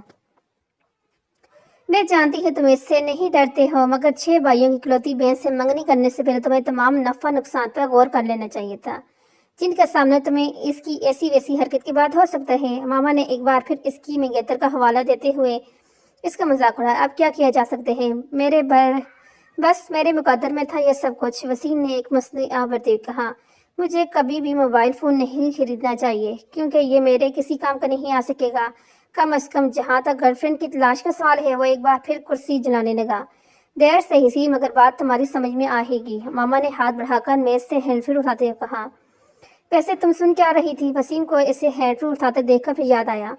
میں جانتی ہوں تم اس سے نہیں ڈرتے ہو، مگر 6 بھائیوں کی اکلوتی بہن سے منگنی کرنے سے پہلے تمہیں تمام نفع نقصان پر غور کر لینا چاہیے تھا، جن کے سامنے تمہیں اس کی ایسی ویسی حرکت کی بات ہو سکتا ہے۔ ماما نے ایک بار پھر اس کی منگیتر کا حوالہ دیتے ہوئے اس کا مذاق اڑایا۔ اب کیا کیا جا سکتے ہیں؟ بس میرے مقدر میں تھا یہ سب کچھ، وسیم نے ایک مسئلہ آورتے ہوئے کہا۔ مجھے کبھی بھی موبائل فون نہیں خریدنا چاہیے، کیونکہ یہ میرے کسی کام کا نہیں آ سکے گا۔ کم از کم جہاں تک گرل فرینڈ کی تلاش کا سوال ہے۔ وہ ایک بار پھر کرسی جلانے لگا۔ دیر سے ہی سی، مگر بات تمہاری سمجھ میں آئے گی، ماما نے ہاتھ بڑھا کر میز سے ہینڈ فری اٹھاتے ہوئے کہا۔ ویسے تم سن کیا رہی تھی؟ وسیم کو اسے ہینڈ فری اٹھاتے دیکھ کر پھر یاد آیا۔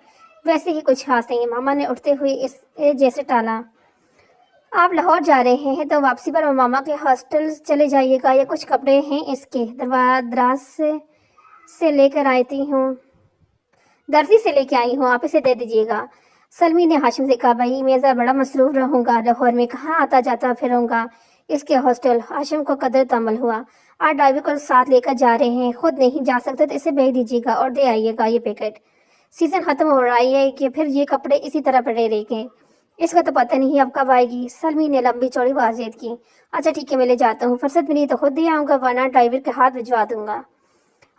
ویسے ہی کچھ خاص نہیں، ماما نے اٹھتے ہوئے اسے جیسے ٹالا۔ آپ لاہور جا رہے ہیں تو واپسی پر ماما کے ہاسٹل چلے جائیے گا، یا کچھ کپڑے ہیں اس کے دراز سے سے لے کر آتی ہوں درزی سے لے کے آئی ہوں، آپ اسے دے دیجیے گا۔ سلمی نے ہاشم سے کہا، بھائی میں ذرا بڑا مصروف رہوں گا، لاہور میں کہاں آتا جاتا پھروں گا اس کے ہاسٹل۔ ہاشم کو قدر تمل ہوا، آج ڈرائیور کو ساتھ لے کر جا رہے ہیں، خود نہیں جا سکتے تو اسے بھیج دیجیے گا اور دے آئیے گا یہ پیکٹ۔ سیزن ختم ہو رہا ہے کہ پھر یہ کپڑے اسی طرح پڑے رہے گے، اس کا تو پتہ نہیں اب کب آئے گی۔ سلمی نے لمبی چوڑی بازید کی، اچھا ٹھیک ہے میں لے جاتا ہوں، فرصت ملی تو خود دے آؤں گا ورنہ ڈرائیور کے ہاتھ بھجوا دوں گا۔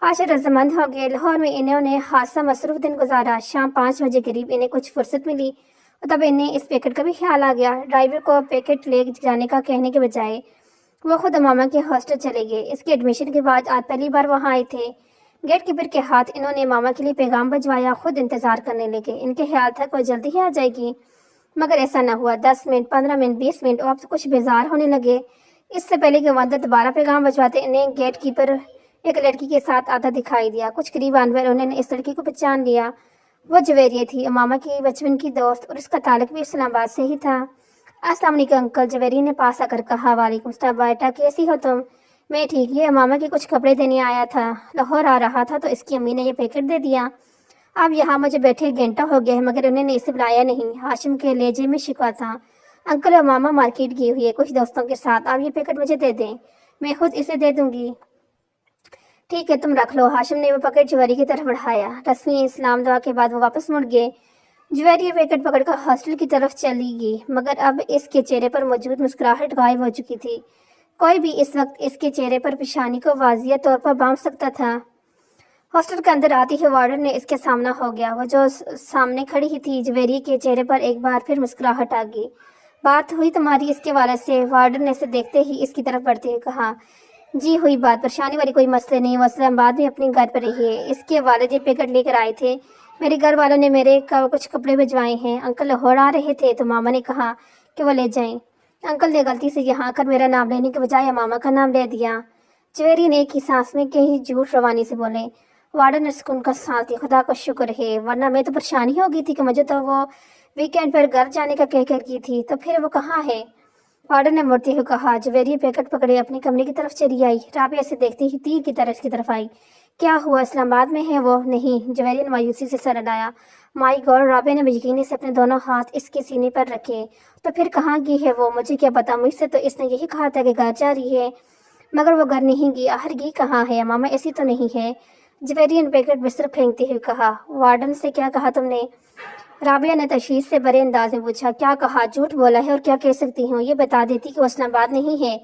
عاشر رضامند ہو گئے۔ لاہور میں انہوں نے خاصا مصروف دن گزارا۔ شام 5 بجے قریب انہیں کچھ فرصت ملی اور تب انہیں اس پیکٹ کا بھی خیال آ گیا۔ ڈرائیور کو پیکٹ لے جانے کا کہنے کے بجائے وہ خود امامہ کے ہاسٹل چلے گئے۔ اس کے ایڈمیشن کے بعد آج پہلی بار وہاں آئے تھے۔ گیٹ کیپر کے ہاتھ انہوں نے امامہ کے لیے پیغام بھجوایا، خود انتظار کرنے لگے۔ ان کے خیال تھا کوئی جلدی ہی آ جائے گی، مگر ایسا نہ ہوا۔ 10 منٹ، 15 منٹ، 20 منٹ اور اب تو کچھ بیزار ہونے لگے۔ اس سے پہلے کہ وہ اندر دوبارہ پیغام بھجواتے انہیں گیٹ کیپر ایک لڑکی کے ساتھ آتا دکھائی دیا۔ کچھ قریب آنے پر انہوں نے اس لڑکی کو پہچان لیا، وہ جویریہ تھی، امامہ کی بچپن کی دوست، اور اس کا تعلق بھی اسلام آباد سے ہی تھا۔ السلام علیکم انکل، جویریہ نے پاس آ کر کہا۔ وعلیکم السلام بیٹا، کیسی ہو تم؟ میں ٹھیک، یہ امامہ کے کچھ کپڑے دینے آیا تھا، لاہور آ رہا تھا تو اس کی امی نے یہ پیکٹ دے دیا۔ اب یہاں مجھے بیٹھے گھنٹہ ہو گیا ہے مگر انہوں نے اسے بلایا نہیں۔ ہاشم کے لہجے میں شکوہ تھا، انکل امامہ مارکیٹ گئی ہوئی ہے کچھ دوستوں کے ساتھ، آپ یہ پیکٹ مجھے دے دیں، میں خود اسے دے دوں گی۔ ٹھیک ہے تم رکھ لو۔ ہاشم نے وہ پیکٹ جویریہ کی طرف بڑھایا۔ رسمی اسلام دعا کے بعد وہ واپس مڑ گئے۔ جویریہ پیکٹ پکڑ کر ہاسٹل کی طرف چلی گئی مگر اب اس کے چہرے پر موجود مسکراہٹ غائب ہو چکی تھی۔ کوئی بھی اس وقت اس کے چہرے پر پیشانی کو واضح طور پر بانپ سکتا تھا۔ ہاسٹل کے اندر آتی ہی وارڈن نے اس کے سامنا ہو گیا، وہ جو سامنے کھڑی ہی تھی۔ جویریہ کے چہرے پر ایک بار پھر مسکراہٹ آ گئی۔ بات ہوئی تمہاری اس کے والد سے؟ وارڈن نے اسے دیکھتے ہی اس کی طرف بڑھتے ہوئے کہا، جی ہوئی بات، پریشانی والی کوئی مسئلہ نہیں، وہ اسلام آباد میں اپنے گھر پر رہی ہے، اس کے والد یہ پیکٹ لے کر آئے تھے، میرے گھر والوں نے میرے کچھ کپڑے بھجوائے ہیں، انکل لاہور آ رہے تھے تو ماما نے کہا کہ وہ لے جائیں، انکل نے غلطی سے یہاں آ کر میرا نام لینے کے بجائے ماما کا نام لے دیا۔ جویریہ نے ایک ہی سانس میں کہیں جھوٹ روانی سے بولے۔ وارڈن نے سکون کا سانس دیا، خدا کا شکر ہے، ورنہ میں تو پریشانی ہو گئی تھی کہ مجھے تو وہ ویکینڈ پر گھر جانے کا کہہ کر کی تھی، تو پھر وہ کہاں ہے؟ وارڈن نے مڑتے ہوئے کہا۔ جویریہ پیکٹ پکڑے اپنے کمرے کی طرف چلی آئی۔ رابعہ سے دیکھتی ہی تیر کی طرح اس کی طرف آئی۔ کیا ہوا، اسلام آباد میں ہے وہ؟ نہیں، جویریہ نے مایوسی سے سر ہلایا۔ مائی گاڈ، رابعہ نے بےیقینی سے اپنے دونوں ہاتھ اس کے سینے پر رکھے۔ تو پھر کہاں گئی ہے وہ؟ مجھے کیا پتا، مجھ سے تو اس نے یہی کہا تھا کہ گھر جا رہی ہے، مگر وہ گھر نہیں گئی، آخر گئی کہاں ہے؟ ماما ایسی تو نہیں ہے؟ جویریہ نے پیکٹ بستر پھینکتے ہوئے کہا۔ وارڈن سے کیا کہا تم نے؟ رابعہ نے تشویش سے بڑے انداز میں پوچھا۔ کیا کہا؟ جھوٹ بولا ہے اور کیا کہہ سکتی ہوں، یہ بتا دیتی کہ وہ اسلام آباد نہیں ہے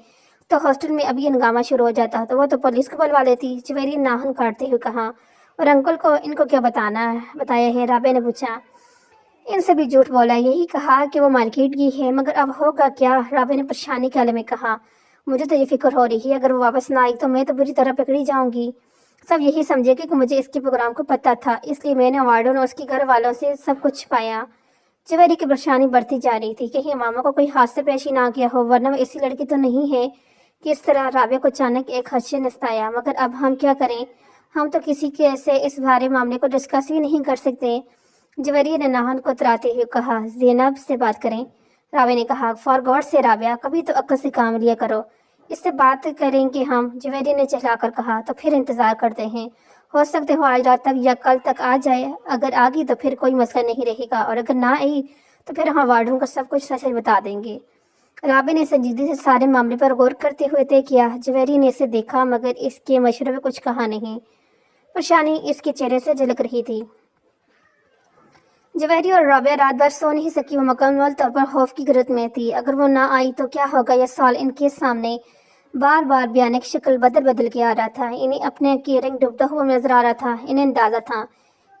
تو ہاسٹل میں ابھی ہنگامہ شروع ہو جاتا، تو وہ تو پولیس کو بلوا لیتی، جویریہ نے ناخن کاٹتے ہوئے کہا۔ اور انکل کو ان کو کیا بتایا ہے؟ رابعہ نے پوچھا۔ ان سے بھی جھوٹ بولا، یہی کہا کہ وہ مارکیٹ گئی ہے، مگر اب ہوگا کیا؟ رابعہ نے پریشانی کے حال میں کہا۔ مجھے تو یہ فکر ہو رہی ہے اگر وہ واپس نہ آئی تو میں تو بری طرح پکڑی جاؤں گی، سب یہی سمجھے کہ مجھے اس کے پروگرام کو پتہ تھا، اس لیے میں نے وارڈن اور اس کے گھر والوں سے سب کچھ چھپایا۔ جویریہ کی پریشانی بڑھتی جا رہی تھی، کہیں ماما کو کوئی حادثہ پیش ہی نہ کیا ہو، ورنہ وہ ایسی لڑکی تو نہیں ہے کہ اس طرح۔ رابعہ کو اچانک ایک خدشے نے ستایا، مگر اب ہم کیا کریں، ہم تو کسی کے سے اس بھارے معاملے کو ڈسکس بھی نہیں کر سکتے۔ جویریہ نے ناخن کو اتراتے ہوئے کہا۔ زینب سے بات کریں، رابعہ نے کہا۔ فار گاڈ سے رابعہ، کبھی تو عقل سے کام لیا کرو، اس سے بات کریں گے ہم، جویریہ نے چہلا کر کہا۔ تو پھر انتظار کرتے ہیں، ہو سکتے ہو آج رات تک یا کل تک آ جائے، اگر آ گئی تو پھر کوئی مسئلہ نہیں رہے گا، اور اگر نہ آئی تو پھر ہم وارڈن کو سب کچھ سچ بتا دیں گے۔ رابعہ نے سنجیدگی سے سارے معاملے پر غور کرتے ہوئے طے کیا۔ جویریہ نے اسے دیکھا مگر اس کے مشورے میں کچھ کہا نہیں، پریشانی اس کے چہرے سے جھلک رہی تھی۔ جویریہ اور رابعہ رات بھر سو نہیں سکی، وہ مکمل طور پر خوف کی گرفت میں تھی، اگر وہ نہ آئی تو کیا ہوگا، یہ سوال ان کے سامنے بار بار بیانک شکل بدل کے آ رہا تھا۔ انہیں اپنے کی رنگ ڈوبتا ہوا نظر آ رہا تھا۔ انہیں اندازہ تھا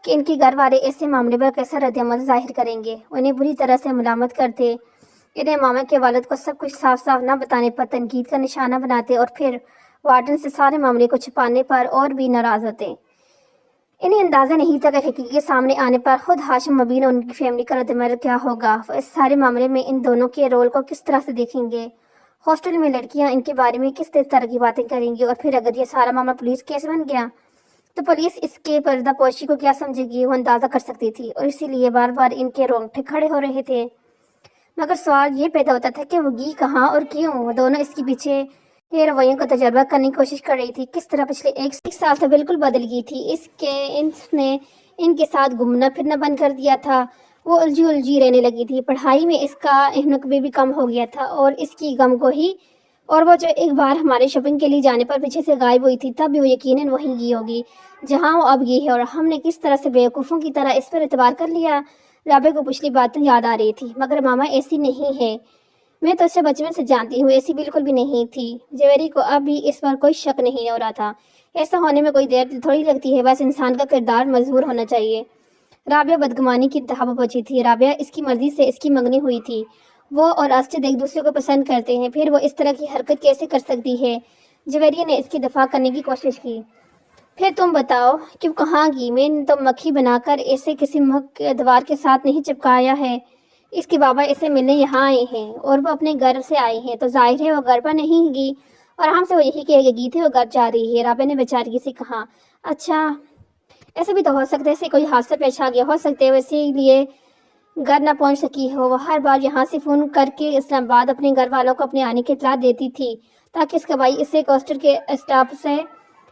کہ ان کے گھر والے ایسے معاملے پر کیسا رد عمل ظاہر کریں گے، انہیں بری طرح سے ملامت کرتے، انہیں ماما کے والد کو سب کچھ صاف نہ بتانے پر تنقید کا نشانہ بناتے، اور پھر وارڈن سے سارے معاملے کو چھپانے پر اور بھی ناراض ہوتے۔ انہیں اندازہ نہیں تھا کہ حقیقت سامنے آنے پر خود ہاشم مبین اور ان کی فیملی کا رد عمل کیا ہوگا، وہ اس سارے معاملے میں ان دونوں کے رول کو کس طرح سے دیکھیں گے، ہاسٹل میں لڑکیاں ان کے بارے میں کس طرح کی باتیں کریں گی، اور پھر اگر یہ سارا معاملہ پولیس کیس بن گیا تو پولیس اس کے پردہ پوشی کو کیا سمجھے گی، وہ اندازہ کر سکتی تھی، اور اسی لیے بار بار ان کے رونگٹے کھڑے ہو رہے تھے۔ مگر سوال یہ پیدا ہوتا تھا کہ وہ گئی کہاں اور کیوں، وہ دونوں اس کے پیچھے یہ رویوں کا تجربہ کرنے کی کوشش کر رہی تھی، کس طرح پچھلے ایک سال سے بالکل بدل گئی تھی۔ اس نے ان کے ساتھ گھومنا پھرنا بند کر دیا تھا، وہ الجھی رہنے لگی تھی، پڑھائی میں اس کا اہتمام بھی کم ہو گیا تھا، اور اس کی غم کو ہی، اور وہ جو ایک بار ہمارے شاپنگ کے لیے جانے پر پیچھے سے غائب ہوئی تھی، تب بھی وہ یقیناً وہیں گئی ہوگی جہاں وہ اب گئی ہے، اور ہم نے کس طرح سے بیوقوفوں کی طرح اس پر اعتبار کر لیا۔ رابعہ کو پچھلی باتیں یاد آ رہی تھی، مگر ماما ایسی نہیں ہے، میں تو اسے بچپن سے جانتی ہوں، ایسی بالکل بھی نہیں تھی۔ جویری کو اب بھی اس پر کوئی شک نہیں ہو رہا تھا، ایسا ہونے میں کوئی دیر تھوڑی لگتی ہے، بس انسان کا کردار مظہور ہونا چاہیے۔ رابعہ بدگمانی کی انتہا پر پہنچی تھی۔ رابعہ اس کی مرضی سے اس کی منگنی ہوئی تھی، وہ اور اسجد ایک دوسرے کو پسند کرتے ہیں، پھر وہ اس طرح کی حرکت کیسے کر سکتی ہے؟ جویریہ نے اس کی دفاع کرنے کی کوشش کی۔ پھر تم بتاؤ کہ وہ کہاں گئی؟ میں نے تو مکھی بنا کر اسے کسی دیوار کے ساتھ نہیں چپکایا ہے، اس کے بابا اسے ملنے یہاں آئے ہیں، اور وہ اپنے گھر سے آئے ہیں، تو ظاہر ہے وہ گھر پر نہیں گئی، اور ہم سے وہ یہی کہے گی تھی وہ گھر جا رہی ہے۔ رابعہ نے بیچارگی سے کہا، اچھا ایسا بھی تو ہو سکتا ہے، اسے کوئی حادثہ پیش آ گیا ہو سکتا ہے، اسی لیے گھر نہ پہنچ سکی ہو۔ وہ ہر بار یہاں سے فون کر کے اسلام آباد اپنے گھر والوں کو اپنے آنے کی اطلاع دیتی تھی، تاکہ اس کا بھائی اسے کوسٹر کے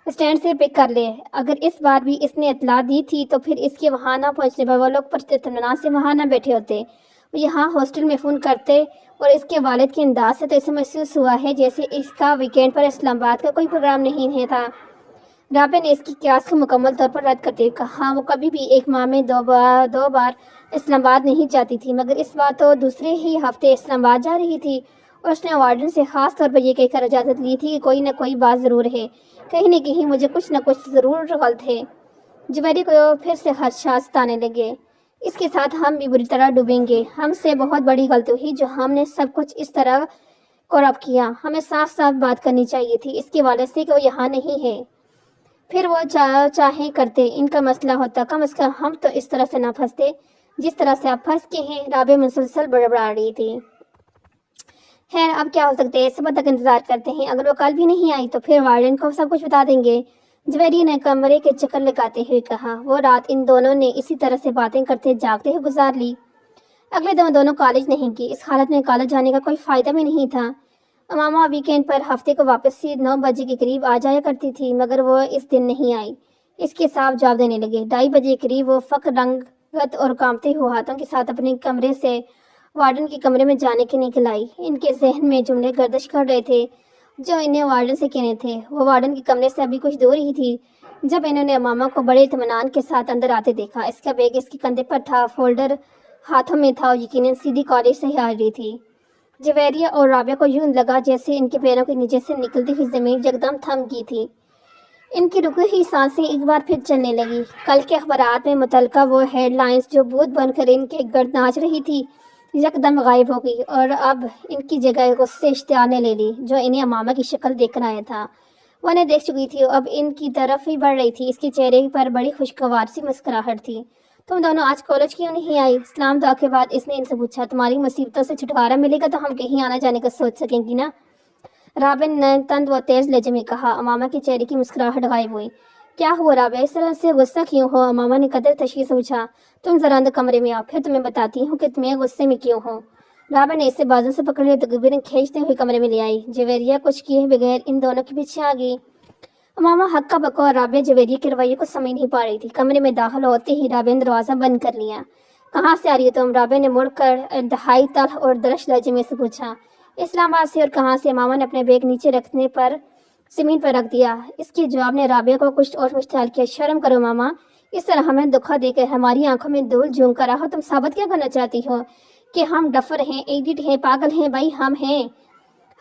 اسٹینڈ سے پک کر لے۔ اگر اس بار بھی اس نے اطلاع دی تھی تو پھر اس کے وہاں نہ پہنچنے پر وہ لوگ پر اطمینان سے وہاں نہ بیٹھے ہوتے، وہ یہاں ہاسٹل میں فون کرتے، اور اس کے والد کے انداز سے تو اسے محسوس ہوا ہے جیسے اس کا ویکینڈ پر اسلام آباد کا کوئی پروگرام نہیں تھا۔ رابعہ نے اس کی قیاس کو مکمل طور پر رد کرتے ہوئے کہا، وہ کبھی بھی ایک ماہ میں دو بار اسلام آباد نہیں جاتی تھی، مگر اس بار تو دوسرے ہی ہفتے اسلام آباد جا رہی تھی، اور اس نے وارڈن سے خاص طور پر یہ کہہ کر اجازت لی تھی کہ کوئی نہ کوئی بات ضرور ہے، کہیں نہ کہیں مجھے کچھ نہ کچھ ضرور غلط ہے۔ جویری کو پھر سے خدشات ستانے لگے، اس کے ساتھ ہم بھی بری طرح ڈوبیں گے، ہم سے بہت بڑی غلطی ہوئی جو ہم نے سب کچھ اس طرح کرپٹ کیا، ہمیں صاف صاف بات کرنی چاہیے تھی اس کے والد سے کہ وہ یہاں نہیں ہے، پھر وہ چاہیں کرتے، ان کا مسئلہ ہوتا، کم از کم ہم تو اس طرح سے نہ پھنستے جس طرح سے آپ پھنس کے ہیں۔ رابعہ مسلسل بڑبڑا رہی تھی۔ خیر اب کیا ہو سکتا ہے، صبح تک انتظار کرتے ہیں، اگر وہ کل بھی نہیں آئی تو پھر وارڈن کو سب کچھ بتا دیں گے، جویری نے کمرے کے چکر لگاتے ہوئے کہا۔ وہ رات ان دونوں نے اسی طرح سے باتیں کرتے جاگتے ہوئے گزار لی۔ اگلے دن دونوں کالج نہیں گئے، اس حالت میں کالج جانے کا کوئی فائدہ بھی نہیں تھا۔ ماما ویکینڈ پر ہفتے کو واپس سے 9 بجے کے قریب آ جایا کرتی تھی، مگر وہ اس دن نہیں آئی، اس کے صاف جواب دینے لگے۔ 2:30 بجے کے قریب وہ فقر رنگت اور کانپتے ہوئے ہاتھوں کے ساتھ اپنے کمرے سے وارڈن کے کمرے میں جانے کے نکل آئی۔ ان کے ذہن میں جملے گردش کر رہے تھے جو انہیں وارڈن سے کہنے تھے۔ وہ وارڈن کے کمرے سے ابھی کچھ دور ہی تھی جب انہوں نے ماما کو بڑے اطمینان کے ساتھ اندر آتے دیکھا۔ اس کا بیگ اس کے کندھے پر تھا، فولڈر ہاتھوں میں تھا، اور یقیناً سیدھی کالج سے ہی آ رہی تھی۔ جویریہ اور رابعہ کو یوں لگا جیسے ان کے پیروں کے نیچے سے نکلتی ہوئی زمین یکدم تھم گئی تھی۔ ان کی رکی ہوئی سانسیں ایک بار پھر چلنے لگی۔ کل کے اخبارات میں متعلقہ وہ ہیڈ لائنز جو بھوت بن کر ان کے گرد ناچ رہی تھی یکدم غائب ہو گئی، اور اب ان کی جگہ غصے اشتعال نے لے لی جو انہیں امامہ کی شکل دیکھ کر آیا تھا۔ وہ انہیں دیکھ چکی تھی، اب ان کی طرف ہی بڑھ رہی تھی، اس کے چہرے پر بڑی خوشگوار سی مسکراہٹ تھی۔ تم دونوں آج کالج کیوں نہیں آئی؟ سلام دعا کے بعد اس نے ان سے پوچھا۔ تمہاری مصیبتوں سے چھٹکارا ملے گا تو ہم کہیں آنا جانے کا سوچ سکیں گی نا؟ رابعہ نے تند و تیز لہجے میں کہا۔ امامہ کے چہرے کی مسکراہٹ غائب ہوئی۔ کیا ہوا رابعہ، اس طرح سے غصہ کیوں ہو؟ امامہ نے قدر تشویش سے پوچھا۔ تم ذرا اندر کمرے میں آؤ، پھر تمہیں بتاتی ہوں کہ تمہیں غصے میں کیوں ہوں۔ رابعہ نے اسے بازو سے پکڑ لیا، تقریباً کھینچتے ہوئے کمرے میں لے آئی۔ جویریہ کچھ کیے بغیر ان دونوں کے پیچھے آ گئی۔ امامہ ہکا بکا اور رابعہ جویریہ کے رویے کو سمجھ نہیں پا رہی تھی۔ کمرے میں داخل ہوتے ہی رابعہ نے دروازہ بند کر لیا۔ کہاں سے آ رہی ہو تم؟ رابعہ نے مڑ کر انتہائی تلخ اور درش لہجے میں سے پوچھا۔ اسلام آباد سے۔ اور کہاں سے؟ امامہ نے اپنے بیگ نیچے رکھنے پر زمین پر رکھ دیا۔ اس کے جواب نے رابعہ کو کچھ اور مشتعل کیا۔ شرم کرو ماما، اس طرح ہمیں دھوکہ دے کر ہماری آنکھوں میں دھول جھونک کر رہا ہو۔ تم ثابت کیا کرنا چاہتی ہو؟ کہ ہم ڈفر ہیں، ایڈیٹ ہیں، پاگل ہیں؟ بھائی ہم ہیں،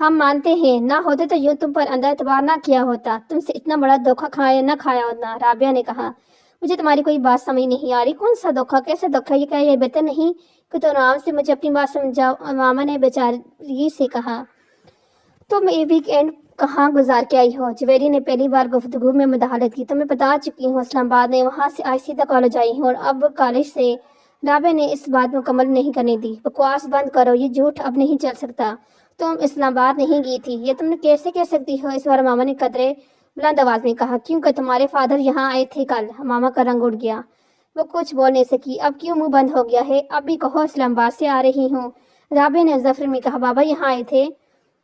ہم مانتے ہیں، نہ ہوتے تو یوں تم پر اندر اعتبار نہ کیا ہوتا، تم سے اتنا بڑا دھوکہ نہ کھایا ہوتا۔ رابعہ نے کہا، مجھے تمہاری کوئی بات سمجھ نہیں آ رہی۔ کون سا دھوکہ؟ کیسے دھوکہ؟ یہ کیا یہ بہتر نہیں کہ تم آرام سے مجھے اپنی بات سمجھاؤ؟ ماما نے بیچارگی سے کہا۔ تم یہ ویکینڈ کہاں گزار کے آئی ہو؟ جویری نے پہلی بار گفتگو میں مداخلت کی۔ تو میں بتا چکی ہوں، اسلام آباد میں، وہاں سے آج سیدھا کالج آئی ہوں، اور اب کالج سے۔ رابعہ نے اس بات مکمل نہیں کرنے دی۔ بکواس بند کرو، یہ جھوٹ اب نہیں چل سکتا۔ تم اسلام آباد نہیں گئی تھی، یہ تم کیسے کہہ سکتی ہو؟ اس بار ماما نے قدرے بلند آواز میں کہا۔ کیونکہ تمہارے فادر یہاں آئے تھے کل۔ ماما کا رنگ اڑ گیا، وہ کچھ بول نہیں سکی۔ اب کیوں منہ بند ہو گیا ہے؟ اب بھی کہو اسلام آباد سے آ رہی ہوں۔ رابعہ نے زفر میں کہا، بابا یہاں آئے تھے؟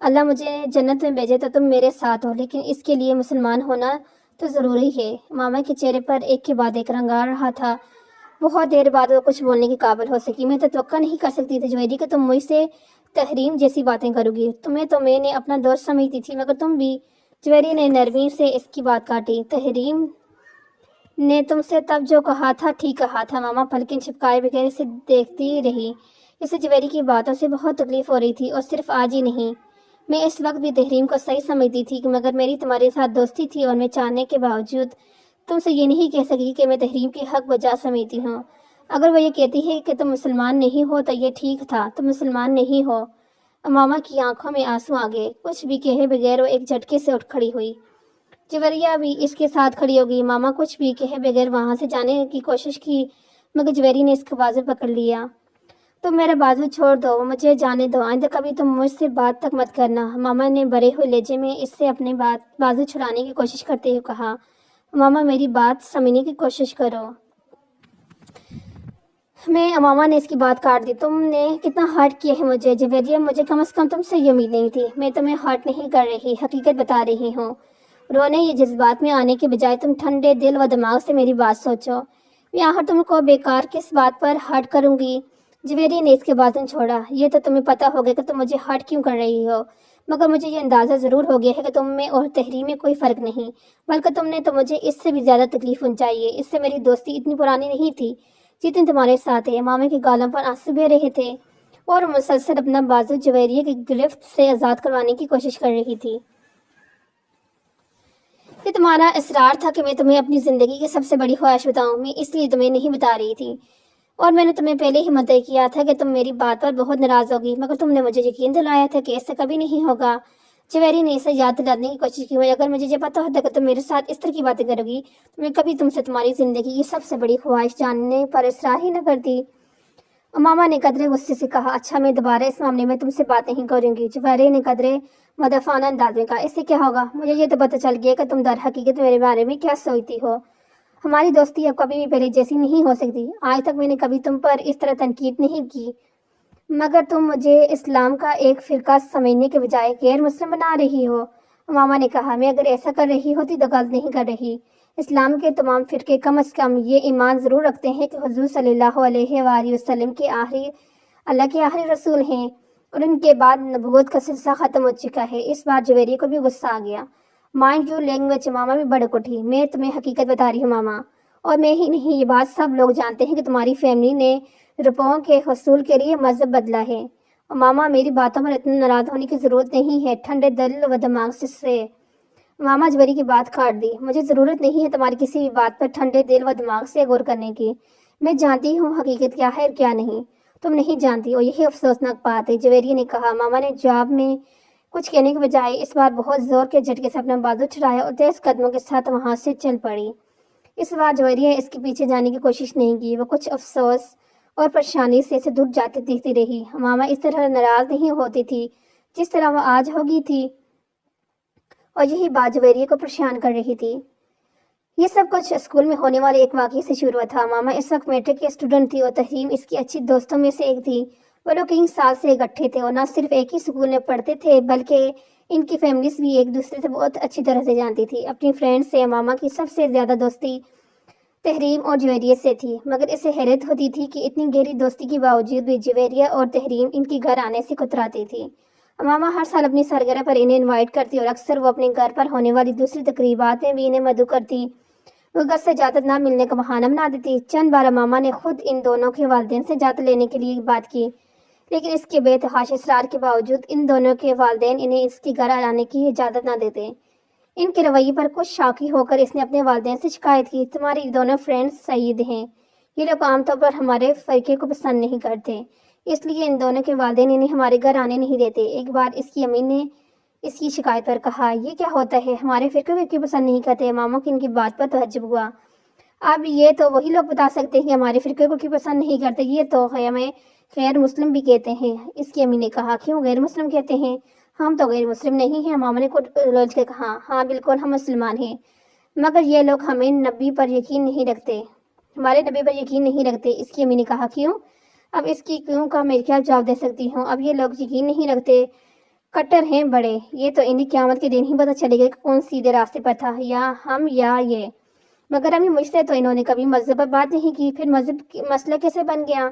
اللہ مجھے جنت میں بھیجے تو تم میرے ساتھ ہو، لیکن اس کے لیے مسلمان ہونا تو ضروری ہے۔ ماما کے چہرے پر ایک کے بعد ایک رنگ آ رہا تھا۔ بہت دیر بعد وہ کچھ بولنے کے قابل ہو سکی۔ میں تو توقع نہیں کر سکتی تھی جویری کہ تم مجھ سے تحریم جیسی باتیں کرو گی۔ تمہیں تو میں نے اپنا دوست سمجھتی تھی، مگر تم بھی۔ جویری نے نرمی سے اس کی بات کاٹی۔ تحریم نے تم سے تب جو کہا تھا ٹھیک کہا تھا۔ ماما پلکیں چھپکائے بغیر اسے دیکھتی رہی۔ اسے جویری کی باتوں سے بہت تکلیف ہو رہی تھی، اور صرف آج ہی نہیں۔ میں اس وقت بھی تحریم کو صحیح سمجھتی تھی، مگر میری تمہارے ساتھ دوستی تھی، اور میں چاہنے کے باوجود تم سے یہ نہیں کہہ سکی کہ میں تحریم کے حق بجا سمجھتی ہوں۔ اگر وہ یہ کہتی ہے کہ تم مسلمان نہیں ہو تو یہ ٹھیک تھا، تم مسلمان نہیں ہو۔ ماما کی آنکھوں میں آنسو آ گئے۔ کچھ بھی کہے بغیر وہ ایک جھٹکے سے اٹھ کھڑی ہوئی۔ جویریہ بھی اس کے ساتھ کھڑی ہو گئی۔ ماما کچھ بھی کہے بغیر وہاں سے جانے کی کوشش کی، مگر جویری نے اس کا بازو پکڑ لیا۔ تم میرا بازو چھوڑ دو، مجھے جانے دو، آئندہ کبھی تم مجھ سے بات تک مت کرنا۔ ماما نے بھرے ہوئے لہجے میں اس سے اپنے بازو چھڑانے کی کوشش کرتے ہوئے کہا۔ ماما میری بات سمجھنے کی کوشش کرو۔ ماما نے اس کی بات کاٹ دی۔ تم نے کتنا ہرٹ کیا ہے مجھے جویریہ، مجھے کم از کم تم سے یہ امید نہیں تھی۔ میں تمہیں ہرٹ نہیں کر رہی، حقیقت بتا رہی ہوں۔ رونے یا جذبات میں آنے کے بجائے تم ٹھنڈے دل و دماغ سے میری بات سوچو۔ میں آخر تم کو بیکار کس بات پر ہرٹ کروں گی؟ جویری نے اس کے بازو چھوڑا۔ یہ تو تمہیں پتہ ہو گیا کہ تم مجھے ہرٹ کیوں کر رہی ہو، مگر مجھے یہ اندازہ ضرور ہو گیا ہے کہ تم میں اور تحریم میں کوئی فرق نہیں، بلکہ تم نے تو مجھے اس سے بھی زیادہ تکلیف پہنچائی ہے۔ اس سے میری دوستی اتنی پرانی نہیں تھی جتنی تمہارے ساتھ ہے۔ ماما کے گالوں پر آنسو بہہ رہے تھے، اور مسلسل اپنا بازو جویریہ کی گرفت سے آزاد کروانے کی کوشش کر رہی تھی۔ یہ تمہارا اصرار تھا کہ میں تمہیں اپنی زندگی کی سب سے بڑی خواہش بتاؤں، میں اس لیے تمہیں نہیں بتا رہی تھی، اور میں نے تمہیں پہلے ہی مدعو کیا تھا کہ تم میری بات پر بہت ناراض ہوگی، مگر تم نے مجھے یقین دلایا تھا کہ ایسا کبھی نہیں ہوگا۔ جویری نے اسے یاد دلانے کی کوشش کی۔ اگر مجھے یہ پتا ہوتا کہ تم میرے ساتھ اس طرح کی باتیں کرو گی تو میں کبھی تم سے تمہاری زندگی کی سب سے بڑی خواہش جاننے پر اصرار ہی نہ کرتی۔ ماما نے قدرے غصے سے کہا۔ اچھا، میں دوبارہ اس معاملے میں تم سے بات نہیں کروں گی۔ جویری نے قدرے مدافعانہ انداز میں کہا۔ اس سے کیا ہوگا؟ مجھے یہ تو پتہ چل گیا کہ تم در حقیقت میرے بارے میں کیا سوچتی ہو۔ ہماری دوستی اب کبھی بھی پہلے جیسی نہیں ہو سکتی۔ آج تک میں نے کبھی تم پر اس طرح تنقید نہیں کی، مگر تم مجھے اسلام کا ایک فرقہ سمجھنے کے بجائے غیر مسلم بنا رہی ہو۔ ماما نے کہا۔ میں اگر ایسا کر رہی ہوتی تو غلط نہیں کر رہی۔ اسلام کے تمام فرقے کم از کم یہ ایمان ضرور رکھتے ہیں کہ حضور صلی اللہ علیہ وآلہ وسلم اللہ کے آخری رسول ہیں، اور ان کے بعد نبوت کا سلسلہ ختم ہو چکا ہے۔ اس بار جویری کو بھی غصہ آ گیا۔ مائنڈ یور لینگویج، ماما بھی بڑک اٹھی۔ میں تمہیں حقیقت بتا رہی ہوں ماما، اور میں ہی نہیں، یہ بات سب لوگ جانتے ہیں کہ تمہاری فیملی نے روپوں کے حصول کے لیے مذہب بدلا ہے۔ اور ماما میری باتوں پر اتنا ناراض ہونے کی ضرورت نہیں ہے، ٹھنڈے دل و دماغ سے۔ ماما جویری کی بات کاٹ دی۔ مجھے ضرورت نہیں ہے تمہاری کسی بھی بات پر ٹھنڈے دل و دماغ سے غور کرنے کی۔ میں جانتی ہوں حقیقت کیا ہے اور کیا نہیں، تم نہیں جانتی، اور یہی افسوسناک بات ہے، جویری نے کہا۔ ماما نے جواب میں کچھ کہنے کے بجائے اس بار بہت زور کے جھٹکے سے اپنا بازو چھڑایا اور تیز قدموں کے ساتھ وہاں سے چل پڑی۔ اس بار جویری نے اس کے پیچھے جانے کی کوشش نہیں کی۔ وہ کچھ افسوس اور پریشانی سے اسے دور جاتے دیکھتی رہی۔ ماما اس طرح ناراض نہیں ہوتی تھی جس طرح وہ آج ہو گئی تھی، اور یہی بات جویری کو پریشان کر رہی تھی۔ یہ سب کچھ اسکول میں ہونے والے ایک واقعے سے شروع تھا۔ ماما اس وقت میٹرک کی اسٹوڈنٹ تھی، اور تحریم اس کی اچھی دوستوں میں سے ایک تھی۔ وہ لوگ کئی سال سے اکٹھے تھے، اور نہ صرف ایک ہی اسکول میں پڑھتے تھے بلکہ ان کی فیملیز بھی ایک دوسرے سے بہت اچھی طرح سے جانتی تھی۔ اپنی فرینڈ سے ماما کی سب سے زیادہ دوستی تحریم اور جویریہ سے تھی، مگر اسے حیرت ہوتی تھی کہ اتنی گہری دوستی کے باوجود بھی جویریہ اور تحریم ان کے گھر آنے سے کتراتی تھی۔ ماما ہر سال اپنی سالگرہ پر انہیں انوائٹ کرتی، اور اکثر وہ اپنے گھر پر ہونے والی دوسری تقریبات میں بھی انہیں مدعو کرتی۔ وہ گھر سے اجازت نہ ملنے کا بہانہ بنا دیتی۔ چند بار ماما نے خود ان دونوں کے والدین سے اجازت لینے کے لیے بات کی، لیکن اس کے بے تحاشا اصرار کے باوجود ان دونوں کے والدین انہیں اس کے گھر آنے کی اجازت نہ دیتے۔ ان کے رویے پر کچھ شاکی ہو کر اس نے اپنے والدین سے شکایت کی۔ تمہاری دونوں فرینڈز سعید ہیں، یہ لوگ عام طور پر ہمارے فرقے کو پسند نہیں کرتے، اس لیے ان دونوں کے والدین انہیں ہمارے گھر آنے نہیں دیتے۔ ایک بار اس کی امی نے اس کی شکایت پر کہا، یہ کیا ہوتا ہے، ہمارے فرقے کو کیوں پسند نہیں کرتے؟ ماما کی ان کی بات پر تعجب ہوا۔ اب یہ تو وہی لوگ بتا سکتے ہیں کہ ہمارے فرقے کو کیوں پسند نہیں کرتے، یہ تو ہمیں غیر مسلم بھی کہتے ہیں۔ اس کی امی نے کہا، کیوں غیر مسلم کہتے ہیں؟ ہم تو غیر مسلم نہیں ہیں۔ ماما نے کچھ الجھ کے کہا، ہاں بالکل ہم مسلمان ہیں، مگر یہ لوگ ہمیں نبی پر یقین نہیں رکھتے، ہمارے نبی پر یقین نہیں رکھتے۔ اس کی امی نے کہا، کیوں؟ اب اس کی کیوں کا میں کیا جواب دے سکتی ہوں؟ اب یہ لوگ یقین نہیں رکھتے کٹر ہیں بڑے، یہ تو انہیں قیامت کے دن ہی پتہ چلے گا کہ کون سیدھے راستے پر تھا، یا ہم یا یہ۔ مگر امی مجھ سے تو انہوں نے کبھی مذہب پر بات نہیں کی، پھر مذہب مسئلہ کیسے بن گیا؟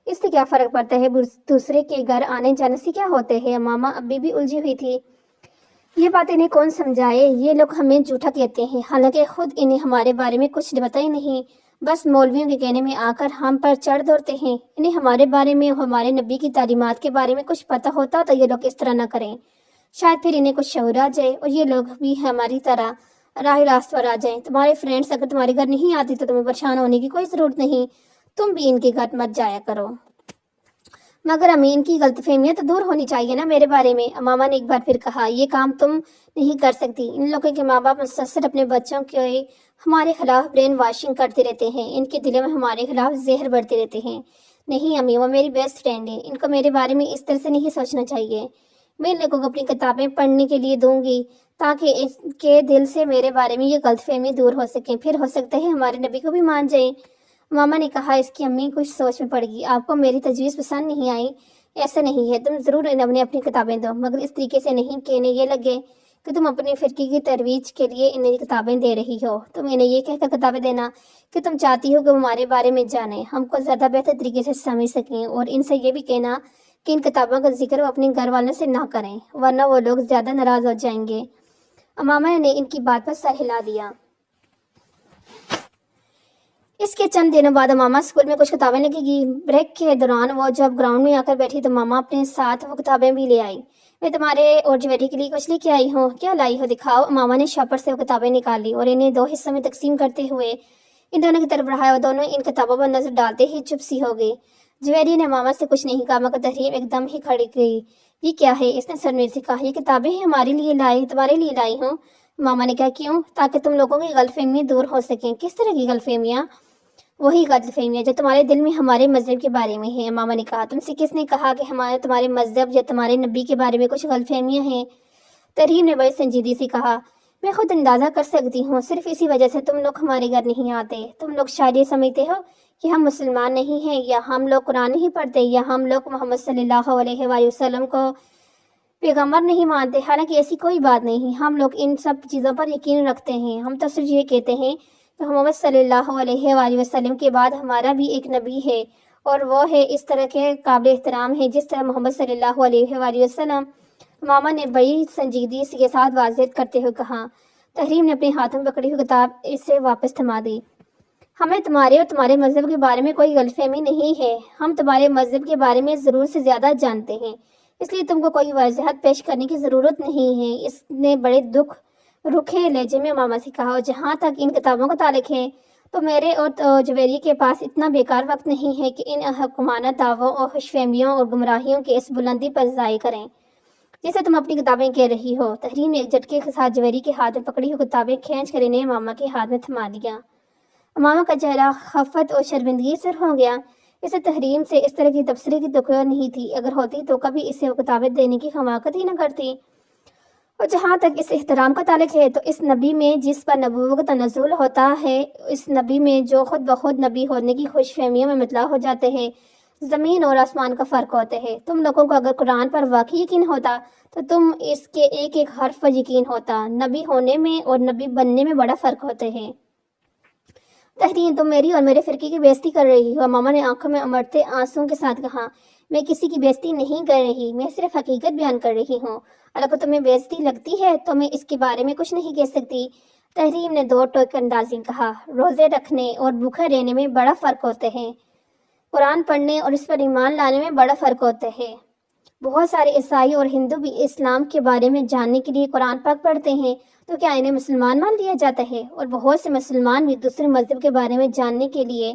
اس سے کیا فرق پڑتا ہے؟ دوسرے کے گھر آنے جانے سے کیا ہوتے ہیں؟ ماما ابھی بھی الجھی ہوئی تھی۔ یہ بات انہیں کون سمجھائے؟ یہ لوگ ہمیں جھوٹا کہتے ہیں، حالانکہ خود انہیں ہمارے بارے میں کچھ پتہ ہی نہیں، بس مولویوں کے کہنے میں آ کر ہم پر چڑھ دوڑتے ہیں۔ انہیں ہمارے بارے میں اور ہمارے نبی کی تعلیمات کے بارے میں کچھ پتہ ہوتا تو یہ لوگ اس طرح نہ کریں، شاید پھر انہیں کچھ شعور آ جائے اور یہ لوگ بھی ہماری طرح راہ راست پر آ جائیں۔ تمہارے فرینڈز اگر تمہارے گھر نہیں آتی تو تمہیں پریشان ہونے کی کوئی ضرورت نہیں، تم بھی ان کے گھر مت جایا کرو۔ مگر امین کی غلط فہمیاں تو دور ہونی چاہیے نا میرے بارے میں، ماما نے ایک بار پھر کہا۔ یہ کام تم نہیں کر سکتی۔ ان لوگوں کے ماں باپ مسلسل اپنے بچوں کے ہمارے خلاف برین واشنگ کرتے رہتے ہیں، ان کے دلوں میں ہمارے خلاف زہر بڑھتے رہتے ہیں۔ نہیں امی، وہ میری بیسٹ فرینڈ ہے، ان کو میرے بارے میں اس طرح سے نہیں سوچنا چاہیے۔ میں ان لوگوں کو اپنی کتابیں پڑھنے کے لیے دوں گی تاکہ ان کے دل سے میرے بارے میں یہ غلط فہمی دور ہو سکیں، پھر ہو سکتا ہے ہمارے نبی کو بھی مان جائیں۔ ماما نے کہا۔ اس کی امی کچھ سوچ میں پڑ گئی۔ آپ کو میری تجویز پسند نہیں آئی؟ ایسا نہیں ہے، تم ضرور انہیں اپنی کتابیں دو، مگر اس طریقے سے نہیں کہ انہیں یہ لگے کہ تم اپنی فرقے کی ترویج کے لیے انہیں کتابیں دے رہی ہو۔ تم انہیں یہ کہہ کر کتابیں دینا کہ تم چاہتی ہو کہ وہ ہمارے بارے میں جانیں، ہم کو زیادہ بہتر طریقے سے سمجھ سکیں، اور ان سے یہ بھی کہنا کہ ان کتابوں کا ذکر وہ اپنے گھر والوں سے نہ کریں، ورنہ وہ لوگ زیادہ ناراض ہو جائیں گے۔ ماما نے ان کی بات پر سر ہلا دیا۔ اس کے چند دنوں بعد ماما اسکول میں کچھ کتابیں لگے گی۔ بریک کے دوران وہ جب گراؤنڈ میں آ کر بیٹھی تو ماما اپنے ساتھ وہ کتابیں بھی لے آئی۔ میں تمہارے اور جویری کے لیے کچھ لے کے آئی ہوں، کیا لائی ہو دکھاؤ۔ ماما نے شاپر سے وہ کتابیں نکال لی اور انہیں دو حصوں میں تقسیم کرتے ہوئے ان دونوں کی طرف بڑھایا، اور دونوں ان کتابوں پر نظر ڈالتے ہی چپ سی ہو گئی۔ جویری نے ماما سے کچھ نہیں کہا، مگر تحریم ایک دم ہی کھڑی گئی۔ یہ کیا ہے؟ اس نے سرمیر سے کہا۔ یہ کتابیں تمہارے لیے لائی ہوں۔ ماما نے کہا کیوں؟ تاکہ تم لوگوں کی غلط فہمیاں دور ہو سکیں۔ کس طرح کی غلط فہمیاں؟ وہی غلط فہمیاں جو تمہارے دل میں ہمارے مذہب کے بارے میں ہیں۔ ماما نے کہا۔ تم سے کس نے کہا کہ تمہارے مذہب یا تمہارے نبی کے بارے میں کچھ غلط فہمیاں ہیں؟ تحریم نے بڑی سنجیدگی سے کہا۔ میں خود اندازہ کر سکتی ہوں، صرف اسی وجہ سے تم لوگ ہمارے گھر نہیں آتے۔ تم لوگ شاید یہ سمجھتے ہو کہ ہم مسلمان نہیں ہیں، یا ہم لوگ قرآن نہیں پڑھتے، یا ہم لوگ محمد صلی اللہ علیہ وآلہ وسلم کو پیغمبر نہیں مانتے، حالانکہ ایسی کوئی بات نہیں۔ ہم لوگ ان سب چیزوں پر یقین رکھتے ہیں۔ ہم تو صرف یہ کہتے ہیں کہ محمد صلی اللہ علیہ وآلہ وسلم کے بعد ہمارا بھی ایک نبی ہے، اور وہ ہے اس طرح کے قابل احترام ہے جس طرح محمد صلی اللہ علیہ وآلہ وسلم۔ ماما نے بڑی سنجیدگی کے ساتھ واضح کرتے ہوئے کہا۔ تحریم نے اپنے ہاتھ میں پکڑی ہوئی کتاب اسے واپس تھما دی۔ ہمیں تمہارے اور تمہارے مذہب کے بارے میں کوئی غلط فہمی نہیں ہے، ہم تمہارے مذہب کے بارے میں ضرور سے زیادہ جانتے ہیں، اس لیے تم کو کوئی وضاحت پیش کرنے کی ضرورت نہیں ہے۔ اس نے بڑے رکھے لہجے میں ماما سے کہا۔ اور جہاں تک ان کتابوں کا تعلق ہے تو میرے اور جویری کے پاس اتنا بیکار وقت نہیں ہے کہ ان حکمانہ دعووں اور خوش فہمیوں اور گمراہیوں کے اس بلندی پر ضائع کریں جسے تم اپنی کتابیں کہہ رہی ہو۔ تحریم نے ایک جھٹکے کے ساتھ جویری کے ہاتھ میں پکڑی ہوئی کتابیں کھینچ کر انہیں ماما کے ہاتھ میں تھما دیا۔ ماما کا چہرہ خفت اور شرمندگی سے ہو گیا۔ اسے تحریم سے اس طرح کی تبصرے کی توقع نہیں تھی، اگر ہوتی تو کبھی اسے وہ کتابیں دینے کی حماقت ہی نہ کرتی۔ اور جہاں تک اس احترام کا تعلق ہے تو اس نبی میں جس پر نبوت کا تنزل ہوتا ہے، اس نبی میں جو خود بخود نبی ہونے کی خوش فہمیوں میں مطلع ہو جاتے ہیں، زمین اور آسمان کا فرق ہوتا ہے۔ تم لوگوں کو اگر قرآن پر واقعی یقین ہوتا تو تم اس کے ایک ایک حرف پر یقین ہوتا۔ نبی ہونے میں اور نبی بننے میں بڑا فرق ہوتا ہے۔ تحریم، تم میری اور میرے فرقے کی بےعزتی کر رہی ہو۔ ماما نے آنکھوں میں امڑتے آنسوں کے ساتھ کہا۔ میں کسی کی بےعزتی نہیں کر رہی، میں صرف حقیقت بیان کر رہی ہوں، اور اگر تمہیں بےعزتی لگتی ہے تو میں اس کے بارے میں کچھ نہیں کہہ سکتی۔ تحریم نے دو ٹوک اندازی کہا۔ روزے رکھنے اور بھوکے رہنے میں بڑا فرق ہوتا ہے، قرآن پڑھنے اور اس پر ایمان لانے میں بڑا فرق ہوتا ہے۔ بہت سارے عیسائی اور ہندو بھی اسلام کے بارے میں جاننے کے لیے قرآن پاک پڑھتے ہیں، تو کیا انہیں مسلمان مان لیا جاتا ہے؟ اور بہت سے مسلمان بھی دوسرے مذہب کے بارے میں جاننے کے لیے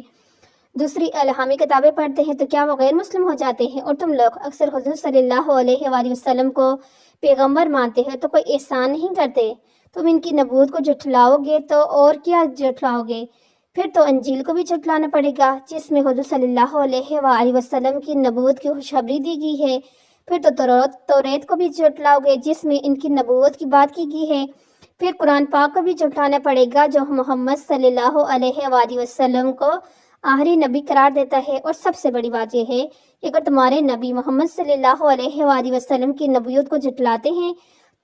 دوسری الہامی کتابیں پڑھتے ہیں، تو کیا وہ غیر مسلم ہو جاتے ہیں؟ اور تم لوگ اکثر حضور صلی اللہ علیہ وآلہ وسلم کو پیغمبر مانتے ہیں تو کوئی احسان نہیں کرتے۔ تم ان کی نبوت کو جھٹلاؤ گے تو اور کیا جھٹلاؤ گے؟ پھر تو انجیل کو بھی جھٹلانا پڑے گا جس میں حضور صلی اللہ علیہ وآلہ وسلم کی نبوت کی خوشخبری دی گئی ہے۔ پھر تو توریت کو بھی جھٹلاؤ گے جس میں ان کی نبوت کی بات کی گئی ہے۔ پھر قرآن پاک کو بھی جھٹلانا پڑے گا جو محمد صلی اللہ علیہ وآلہ وسلم کو آخری نبی قرار دیتا ہے۔ اور سب سے بڑی بات یہ ہے کہ اگر تمہارے نبی محمد صلی اللہ علیہ وآلہ وسلم کی نبوت کو جھٹلاتے ہیں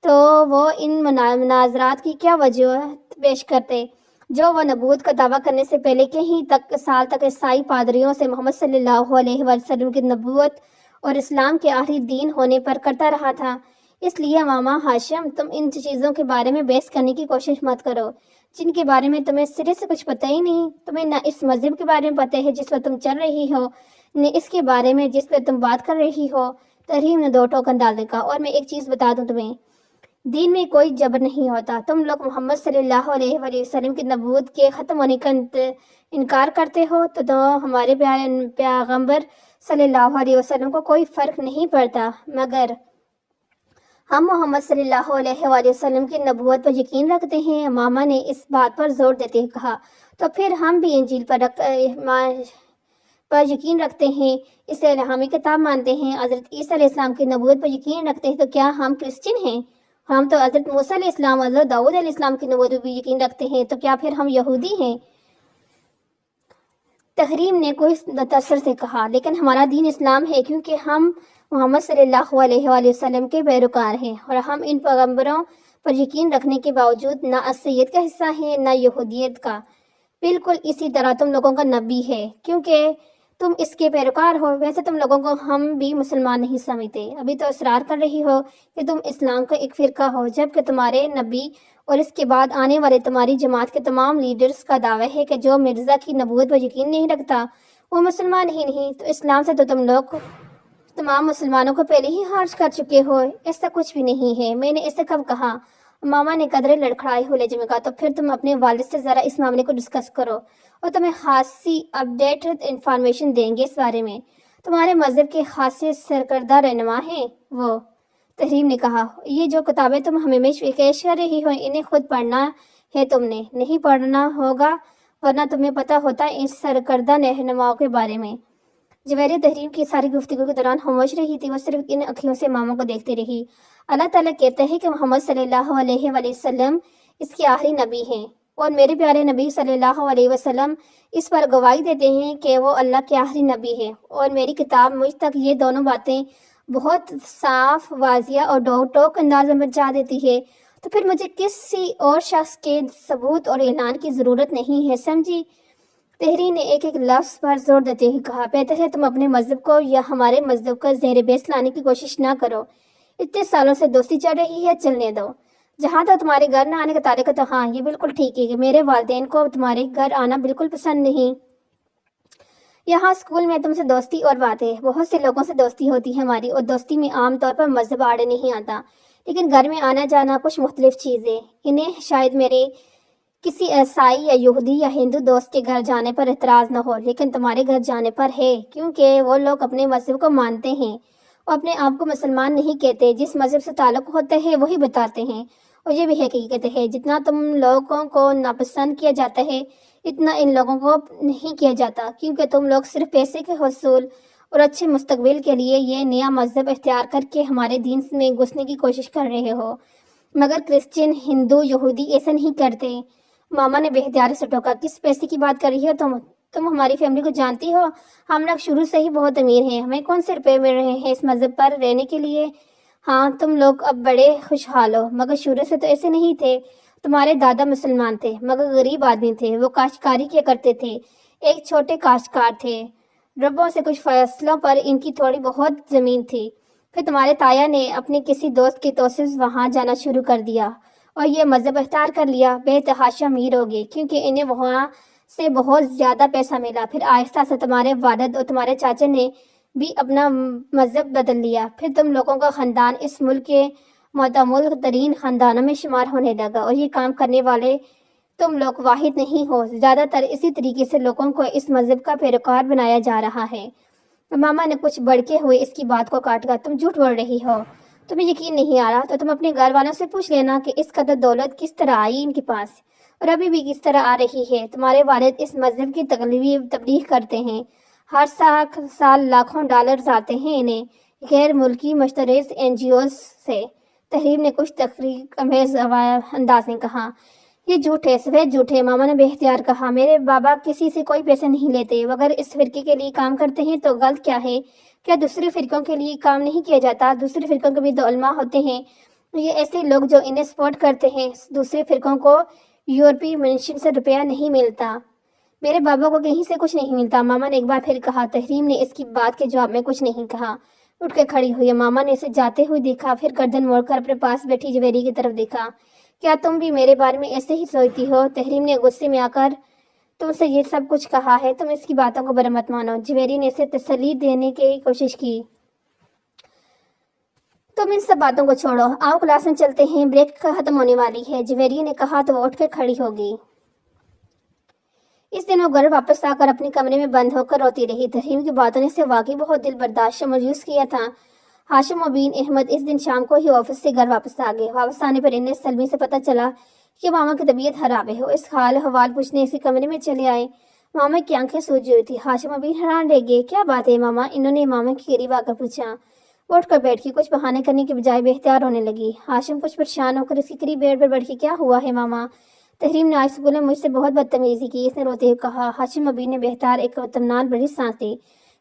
تو وہ ان مناظرات کی کیا وجہ پیش کرتے جو وہ نبوت کا دعویٰ کرنے سے پہلے کہیں سال تک عیسائی پادریوں سے محمد صلی اللہ علیہ وسلم کی نبوت اور اسلام کے آخری دین ہونے پر کرتا رہا تھا۔ اس لیے ماما ہاشم، تم ان چیزوں کے بارے میں بحث کرنے کی کوشش مت کرو جن کے بارے میں تمہیں سرے سے کچھ پتہ ہی نہیں۔ تمہیں نہ اس مذہب کے بارے میں پتہ ہے جس پر تم چل رہی ہو، نہ اس کے بارے میں جس پر تم بات کر رہی ہو۔ تحریم نے دو ٹوکن ڈالنے کا۔ اور میں ایک چیز بتا دوں تمہیں، دین میں کوئی جبر نہیں ہوتا۔ تم لوگ محمد صلی اللہ علیہ وآلہ وسلم کی نبوت کے ختم ہونے کا انکار کرتے ہو تو ہمارے پیغمبر صلی اللہ علیہ وسلم کو کوئی فرق نہیں پڑتا، مگر ہم محمد صلی اللہ علیہ وآلہ وسلم کی نبوت پر یقین رکھتے ہیں۔ ماما نے اس بات پر زور دیتے ہوئے کہا، تو پھر ہم بھی انجیل پر یقین رکھتے ہیں، اسے الہامی کتاب مانتے ہیں، حضرت عیسیٰ علیہ السلام کی نبوت پر یقین رکھتے ہیں، تو کیا ہم کرسچن ہیں؟ ہم تو حضرت موسیٰ علیہ السلام، حضرت داؤد علیہ السلام کی نبوت پر بھی یقین رکھتے ہیں، تو کیا پھر ہم یہودی ہیں؟ تحریم نے کوئی تاثر سے کہا، لیکن ہمارا دین اسلام ہے کیونکہ ہم محمد صلی اللہ علیہ وآلہ وسلم کے پیروکار ہیں، اور ہم ان پیغمبروں پر یقین رکھنے کے باوجود نہ عیسائیت کا حصہ ہیں نہ یہودیت کا۔ بالکل اسی طرح تم لوگوں کا نبی ہے، کیونکہ تم اس کے پیروکار ہو۔ ویسے تم لوگوں کو ہم بھی مسلمان نہیں سمجھتے، ابھی تو اصرار کر رہی ہو کہ تم اسلام کا ایک فرقہ ہو، جبکہ تمہارے نبی اور اس کے بعد آنے والے تمہاری جماعت کے تمام لیڈرز کا دعویٰ ہے کہ جو مرزا کی نبوت پر یقین نہیں رکھتا وہ مسلمان ہی نہیں۔ تو اسلام سے تو تم لوگ تمام مسلمانوں کو پہلے ہی خارج کر چکے ہو۔ ایسا کچھ بھی نہیں ہے، میں نے اسے کب کہا؟ ماما نے قدرے لڑکھڑائے ہوئے لہجے میں کہا، تو پھر تم اپنے والد سے ذرا اس معاملے کو ڈسکس کرو، اور تمہیں خاصی اپڈیٹڈ انفارمیشن دیں گے اس بارے میں۔ تمہارے مذہب کے خاصے سرکردہ رہنما ہیں وہ۔ تحریم نے کہا، یہ جو کتابیں تم ہمیں پیش کر رہی ہو انہیں خود پڑھنا ہے تم نے؟ نہیں پڑھنا ہوگا، ورنہ تمہیں پتہ ہوتا ہے اس سرکردہ رہنماؤں کے بارے میں۔ جویریہ تحریم کی ساری گفتگو کے دوران خاموش رہی تھی، وہ صرف ان اکھیوں سے ماما کو دیکھتے رہی۔ اللہ تعالیٰ کہتے ہیں کہ محمد صلی اللہ علیہ وآلہ وسلم اس کے آخری نبی ہیں، اور میرے پیارے نبی صلی اللہ علیہ وسلم اس پر گواہی دیتے ہیں کہ وہ اللہ کے آخری نبی ہیں، اور میری کتاب مجھ تک یہ دونوں باتیں بہت صاف، واضح اور ٹوک انداز میں پہنچا دیتی ہے۔ تو پھر مجھے کسی اور شخص کے ثبوت اور اعلان کی ضرورت نہیں ہے، سمجھی؟ تحریر نے ایک لفظ پر زور دیتے ہوئے کہا، بہتر ہے تم اپنے مذہب کو یا ہمارے مذہب کو زیر بحث لانے کی کوشش نہ کرو۔ اتنے سالوں سے دوستی چل رہی ہے، چلنے دو۔ جہاں تک تمہارے گھر نہ آنے کا تعلق ہے تو ہاں، یہ بالکل ٹھیک ہے کہ میرے والدین کو تمہارے گھر آنا بالکل پسند نہیں۔ یہاں اسکول میں تم سے دوستی اور بات ہے، بہت سے لوگوں سے دوستی ہوتی ہے ہماری، اور دوستی میں عام طور پر مذہب آڑے نہیں آتا، لیکن گھر میں آنا جانا کچھ مختلف چیزیں۔ انہیں شاید میرے کسی عیسائی یا یہودی یا ہندو دوست کے گھر جانے پر اعتراض نہ ہو، لیکن تمہارے گھر جانے پر ہے، کیونکہ وہ لوگ اپنے مذہب کو مانتے ہیں اور اپنے آپ کو مسلمان نہیں کہتے، جس مذہب سے تعلق ہوتا ہے وہی بتاتے ہیں۔ اور یہ بھی حقیقت ہے، جتنا تم لوگوں کو ناپسند کیا جاتا ہے اتنا ان لوگوں کو نہیں کیا جاتا، کیونکہ تم لوگ صرف پیسے کے حصول اور اچھے مستقبل کے لیے یہ نیا مذہب اختیار کر کے ہمارے دین میں گھسنے کی کوشش کر رہے ہو، مگر کرسچن، ہندو، یہودی ایسا نہیں کرتے۔ ماما نے بے اختیار سے ٹوکا، کس پیسے کی بات کر رہی ہو تم ہماری فیملی کو جانتی ہو؟ ہم لوگ شروع سے ہی بہت امیر ہیں، ہمیں کون سے روپے مل رہے ہیں اس مذہب پر رہنے کے لیے؟ ہاں، تم لوگ اب بڑے خوشحال ہو، مگر شروع سے تو ایسے نہیں تھے۔ تمہارے دادا مسلمان تھے، مگر غریب آدمی تھے، وہ کاشتکاری کیا کرتے تھے، ایک چھوٹے کاشتکار تھے، ربوں سے کچھ فصلوں پر ان کی تھوڑی بہت زمین تھی۔ پھر تمہارے تایا نے اپنے کسی دوست کے توسط سے وہاں جانا شروع کر دیا اور یہ مذہب اختیار کر لیا، بے تحاشا امیر ہو گئے کیونکہ انہیں وہاں سے بہت زیادہ پیسہ ملا۔ پھر آہستہ سے تمہارے والد اور تمہارے چاچا نے بھی اپنا مذہب بدل لیا، پھر تم لوگوں کا خاندان اس ملک کے معتمد ترین خاندانوں میں شمار ہونے لگا، اور یہ کام کرنے والے تم لوگ واحد نہیں ہو، زیادہ تر اسی طریقے سے لوگوں کو اس مذہب کا پیروکار بنایا جا رہا ہے۔ ماما نے کچھ بڑکے ہوئے اس کی بات کو کاٹ کر، تم جھوٹ بول رہی ہو، تمہیں یقین نہیں آ رہا تو تم اپنے گھر والوں سے پوچھ لینا کہ اس قدر دولت کس طرح آئی ان کے پاس، اور ابھی بھی کس طرح آ رہی ہے۔ تمہارے والد اس مذہب کی تبلیغ کرتے ہیں، ہر سال لاکھوں ڈالرز آتے ہیں انہیں غیر ملکی مشترکہ NGOs سے۔ تحریر نے کچھ تحقیق آمیز انداز میں کہا، یہ جھوٹے سفید جھوٹے، ماما نے بے اختیار کہا۔ میرے بابا کسی سے کوئی پیسے نہیں لیتے، وہ اگر اس فرقے کے لیے کام کرتے ہیں تو غلط کیا ہے؟ کیا دوسرے فرقوں کے لیے کام نہیں کیا جاتا؟ دوسرے فرقوں کے بھی تو علماء ہوتے ہیں، یہ ایسے لوگ جو انہیں سپورٹ کرتے ہیں۔ دوسرے فرقوں کو یورپی منشن سے روپیہ نہیں ملتا، میرے بابا کو کہیں سے کچھ نہیں ملتا، ماما نے ایک بار پھر کہا۔ تحریم نے اس کی بات کے جواب میں کچھ نہیں کہا، اٹھ کے کھڑی ہوئی۔ ماما نے اسے جاتے ہوئے دیکھا، پھر گردن موڑ کر اپنے پاس بیٹھی جویری کی طرف دیکھا۔ کیا تم بھی میرے بارے میں ایسے ہی سوچتی ہو؟ تحریم نے غصے میں آ کر تم سے یہ سب کچھ کہا ہے، تم اس کی باتوں کو برا مت مانو۔ جویری نے اسے تسلی دینے کی کوشش کی۔ تم ان سب باتوں کو چھوڑو، آؤ کلاس میں چلتے ہیں، بریک ختم ہونے والی ہے، جویری نے کہا تو وہ اٹھ کر کھڑی ہو گئی۔ اس دن وہ گھر واپس آ کر اپنے کمرے میں بند ہو کر روتی رہی۔ تحریم کی باتوں نے اسے واقعی بہت دل برداشت و مایوس کیا تھا۔ ہاشم و بین احمد اس دن شام کو ہی آفس سے گھر واپس آ گئے۔ واپس آنے پر انہیں سلمی سے پتہ چلا کہ ماما کی طبیعت خراب ہے۔ وہ اس حال احوال پوچھنے اسی کمرے میں چلے آئے۔ ماما کی آنکھیں سوجی ہوئی تھی۔ ہاشم و بین حیران رہ گئے۔ کیا بات ہے ماما؟ انہوں نے ماما کے قریب آ کر پوچھا۔ وہ اٹھ کر بیٹھ کے کچھ بہانے کرنے کے بجائے بے اختیار ہونے لگی۔ ہاشم کچھ پریشان ہو کر اس کے قریب بیٹھ پر بیٹھ کے کیا ہوا ہے ماما؟ تحریم نے آج اسکول میں مجھ سے بہت بدتمیزی کی، اس نے روتے ہوئے کہا۔ ہاشم و بین نے بے اختیار ایک اطمینان بڑی سانس لی۔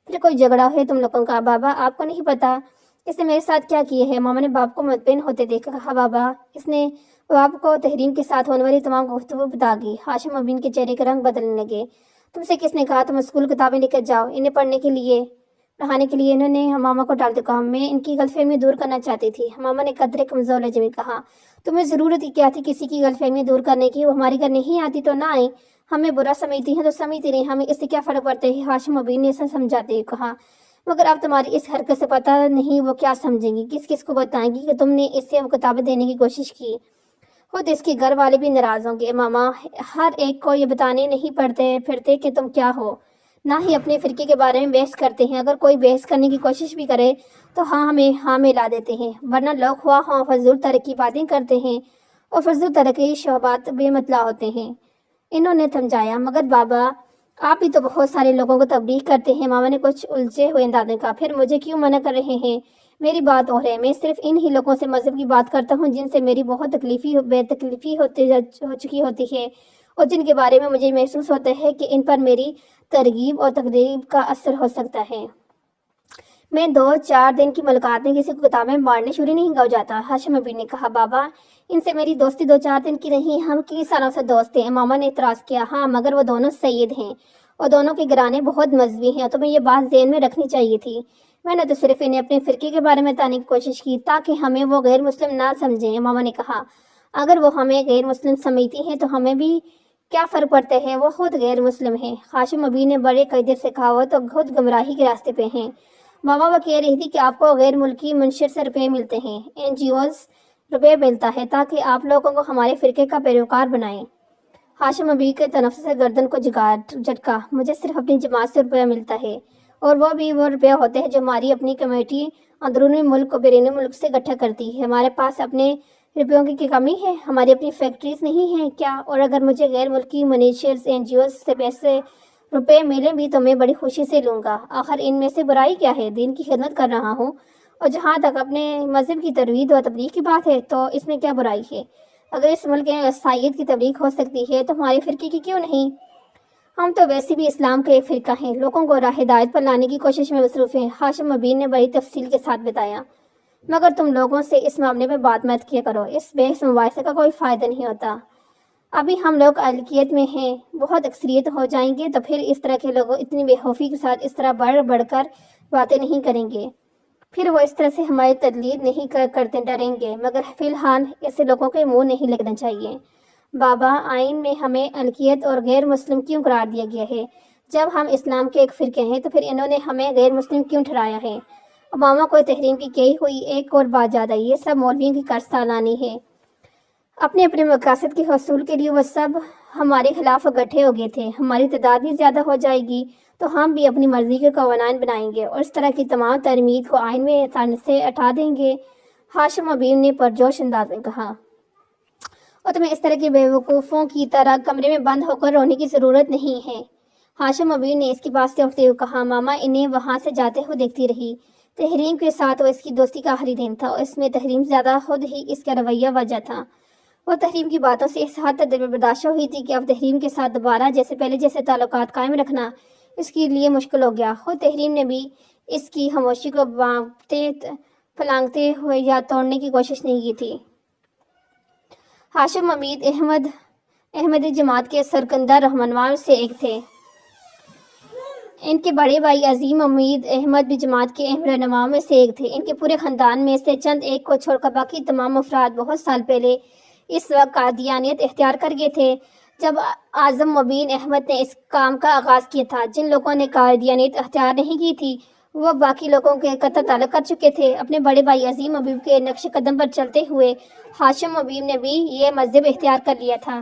پھر کوئی جھگڑا ہے تم لوگوں کا؟ بابا آپ کو نہیں پتا اس نے میرے ساتھ کیا کیا ہے؟ ماما نے باپ کو مطمئن ہوتے دیکھا کہا۔ بابا اس نے باپ کو تحریم کے ساتھ ہونے والی تمام گفتگو بتا گئی۔ ہاشم و بین کے چہرے کے رنگ بدلنے لگے۔ تم سے کس نے کہا تم اسکول کتابیں لے کر جاؤ انہیں پڑھانے کے لیے؟ انہوں نے ماما کو ڈال دیا۔ میں ان کی غلط فہمی دور کرنا چاہتی تھی، ماما نے قدرے کمزور لہجے میں کہا۔ تمہیں ضرورت ہی کیا تھی کسی کی غلط فہمی دور کرنے کی؟ وہ ہمارے گھر نہیں آتی تو نہ آئے، ہمیں برا سمجھتی ہیں تو سمجھتی رہیں، ہمیں اس سے کیا فرق پڑتا ہے؟ ہاشم و بین نے اسے سمجھاتے ہوئے کہا۔ مگر اب تمہاری اس حرکت سے پتہ نہیں وہ کیا سمجھیں گی، کس کس کو بتائیں گی کہ تم نے اس سے وہ کتابیں دینے کی کوشش کی؟ خود اس کے گھر والے بھی ناراض ہوں گے۔ ماما ہر ایک کو یہ بتانے نہیں پھرتے کہ تم کیا ہو، نہ ہی اپنے فرقے کے بارے میں بحث کرتے ہیں۔ اگر کوئی بحث کرنے کی کوشش بھی کرے تو ہاں میں لا دیتے ہیں، ورنہ لوگ خواہ فضول ترقی باتیں کرتے ہیں اور فضول ترقی شعبات بے مطلع ہوتے ہیں، انہوں نے سمجھایا۔ مگر بابا آپ بھی تو بہت سارے لوگوں کو تبلیغ کرتے ہیں، ماما نے کچھ الجھے ہوئے انداز میں کہا۔ پھر مجھے کیوں منع کر رہے ہیں؟ میری بات اور ہے، میں صرف ان ہی لوگوں سے مذہب کی بات کرتا ہوں جن سے میری بہت بے تکلیفی ہو چکی ہوتی ہے اور جن کے بارے میں مجھے محسوس ہوتا ہے کہ ان پر میری ترغیب اور تقریب کا اثر ہو سکتا ہے۔ میں 2-4 دن کی ملاقات میں کسی کو کتابیں بانٹنے شروع نہیں ہو جاتا۔ ہاشم و بین نے کہا۔ بابا ان سے میری دوستی 2-4 دن کی نہیں، ہم کئی سالوں سے دوست ہیں۔ ماما نے اعتراض کیا۔ ہاں مگر وہ دونوں سید ہیں اور دونوں کے گھرانے بہت مذہبی ہیں، تمہیں یہ بات ذہن میں رکھنی چاہیے تھی۔ میں نے تو صرف انہیں اپنے فرقے کے بارے میں بتانے کی کوشش کی تاکہ ہمیں وہ غیر مسلم نہ سمجھیں، ماما نے کہا۔ اگر وہ ہمیں غیر مسلم سمجھتی ہیں تو ہمیں بھی کیا فرق پڑتا ہے، وہ خود غیر مسلم ہیں۔ ہاشم و بین نے بڑے قدر سے کہا۔ وہ تو خود گمراہی کے راستے پہ ہیں۔ ماما وہ کہہ رہی تھی کہ آپ کو غیر ملکی منشر سے روپے ملتے ہیں، NGOs روپے ملتا ہے تاکہ آپ لوگوں کو ہمارے فرقے کا پیروکار بنائیں۔ ہاشم و بین کے تنفس سے گردن کو جھٹکا۔ مجھے صرف اپنی جماعت سے روپیہ ملتا ہے اور وہ بھی وہ روپیہ ہوتے ہیں جو ہماری اپنی کمیٹی اندرونی ملک اور بیرونی ملک سے اکٹھا کرتی ہے۔ ہمارے پاس اپنے روپیوں کی کمی ہے، ہماری اپنی فیکٹریز نہیں ہیں کیا؟ اور اگر مجھے غیر ملکی منیشرز NGOs سے روپے ملیں بھی تو میں بڑی خوشی سے لوں گا، آخر ان میں سے برائی کیا ہے؟ دین کی خدمت کر رہا ہوں، اور جہاں تک اپنے مذہب کی ترویج و تبلیغ کی بات ہے تو اس میں کیا برائی ہے؟ اگر اس ملک میں عیسائیت کی تبلیغ ہو سکتی ہے تو ہمارے فرقے کی کیوں نہیں؟ ہم تو ویسے بھی اسلام کا ایک فرقہ ہیں، لوگوں کو راہ ہدایت پر لانے کی کوشش میں مصروف ہیں، ہاشم و بین نے بڑی تفصیل کے ساتھ بتایا۔ مگر تم لوگوں سے اس معاملے میں بات مت کیا کرو، اس بحث مباحثے کا کوئی فائدہ نہیں ہوتا۔ ابھی ہم لوگ اقلیت میں ہیں، بہت اکثریت ہو جائیں گے تو پھر اس طرح کے لوگ اتنی بے خوفی کے ساتھ اس طرح بڑھ کر باتیں نہیں کریں گے، پھر وہ اس طرح سے ہماری تقلید نہیں کرتے ڈریں گے۔ مگر فی الحال ایسے لوگوں کے منہ نہیں لگنا چاہیے۔ بابا آئین میں ہمیں اقلیت اور غیر مسلم کیوں قرار دیا گیا ہے؟ جب ہم اسلام کے ایک فرقے ہیں تو پھر انہوں نے ہمیں غیر مسلم کیوں ٹھہرایا ہے؟ ماما کو تحریم کی کہی ہوئی ایک اور بات یاد آئی۔ یہ سب مولویوں کی قرض سالانی ہے، اپنے مقاصد کے حصول کے لیے وہ سب ہمارے خلاف اکٹھے ہو گئے تھے۔ ہماری تعداد بھی زیادہ ہو جائے گی تو ہم بھی اپنی مرضی کے قوانین بنائیں گے اور اس طرح کی تمام ترمیم کو آئین میں آسانی سے ہٹا دیں گے، ہاشم و بین نے پرجوش انداز میں کہا۔ اور تمہیں اس طرح کے بیوقوفوں کی طرح کمرے میں بند ہو کر رونے کی ضرورت نہیں ہے، ہاشم و بین نے اس کی بات سے اٹھتے ہوئے کہا۔ ماما انہیں وہاں سے جاتے ہوئے دیکھتی رہی۔ تحریم کے ساتھ وہ اس کی دوستی کا آخری دن تھا اور اس میں تحریم زیادہ خود ہی اس کا رویہ وجہ تھا۔ وہ تحریم کی باتوں سے اس حد تک دل میں برداشت ہوئی تھی کہ اب تحریم کے ساتھ دوبارہ پہلے جیسے تعلقات قائم رکھنا اس کے لیے مشکل ہو گیا۔ خود تحریم نے بھی اس کی خاموشی کو پھلانگتے ہوئے یا توڑنے کی کوشش نہیں کی تھی۔ ہاشم حمید احمد جماعت کے سرکردہ رہنماؤں سے ایک تھے۔ ان کے بڑے بھائی عظیم حمید احمد بھی جماعت کے اہم رہنماؤں میں سے ایک تھے۔ ان کے پورے خاندان میں سے چند ایک کو چھوڑ کر باقی تمام افراد بہت سال پہلے اس وقت قادیانیت اختیار کر گئے تھے جب اعظم مبین احمد نے اس کام کا آغاز کیا تھا۔ جن لوگوں نے قادیانیت اختیار نہیں کی تھی وہ باقی لوگوں کے قطع تعلق کر چکے تھے۔ اپنے بڑے بھائی عظیم حبیب کے نقش قدم پر چلتے ہوئے ہاشم حبیب نے بھی یہ مذہب اختیار کر لیا تھا۔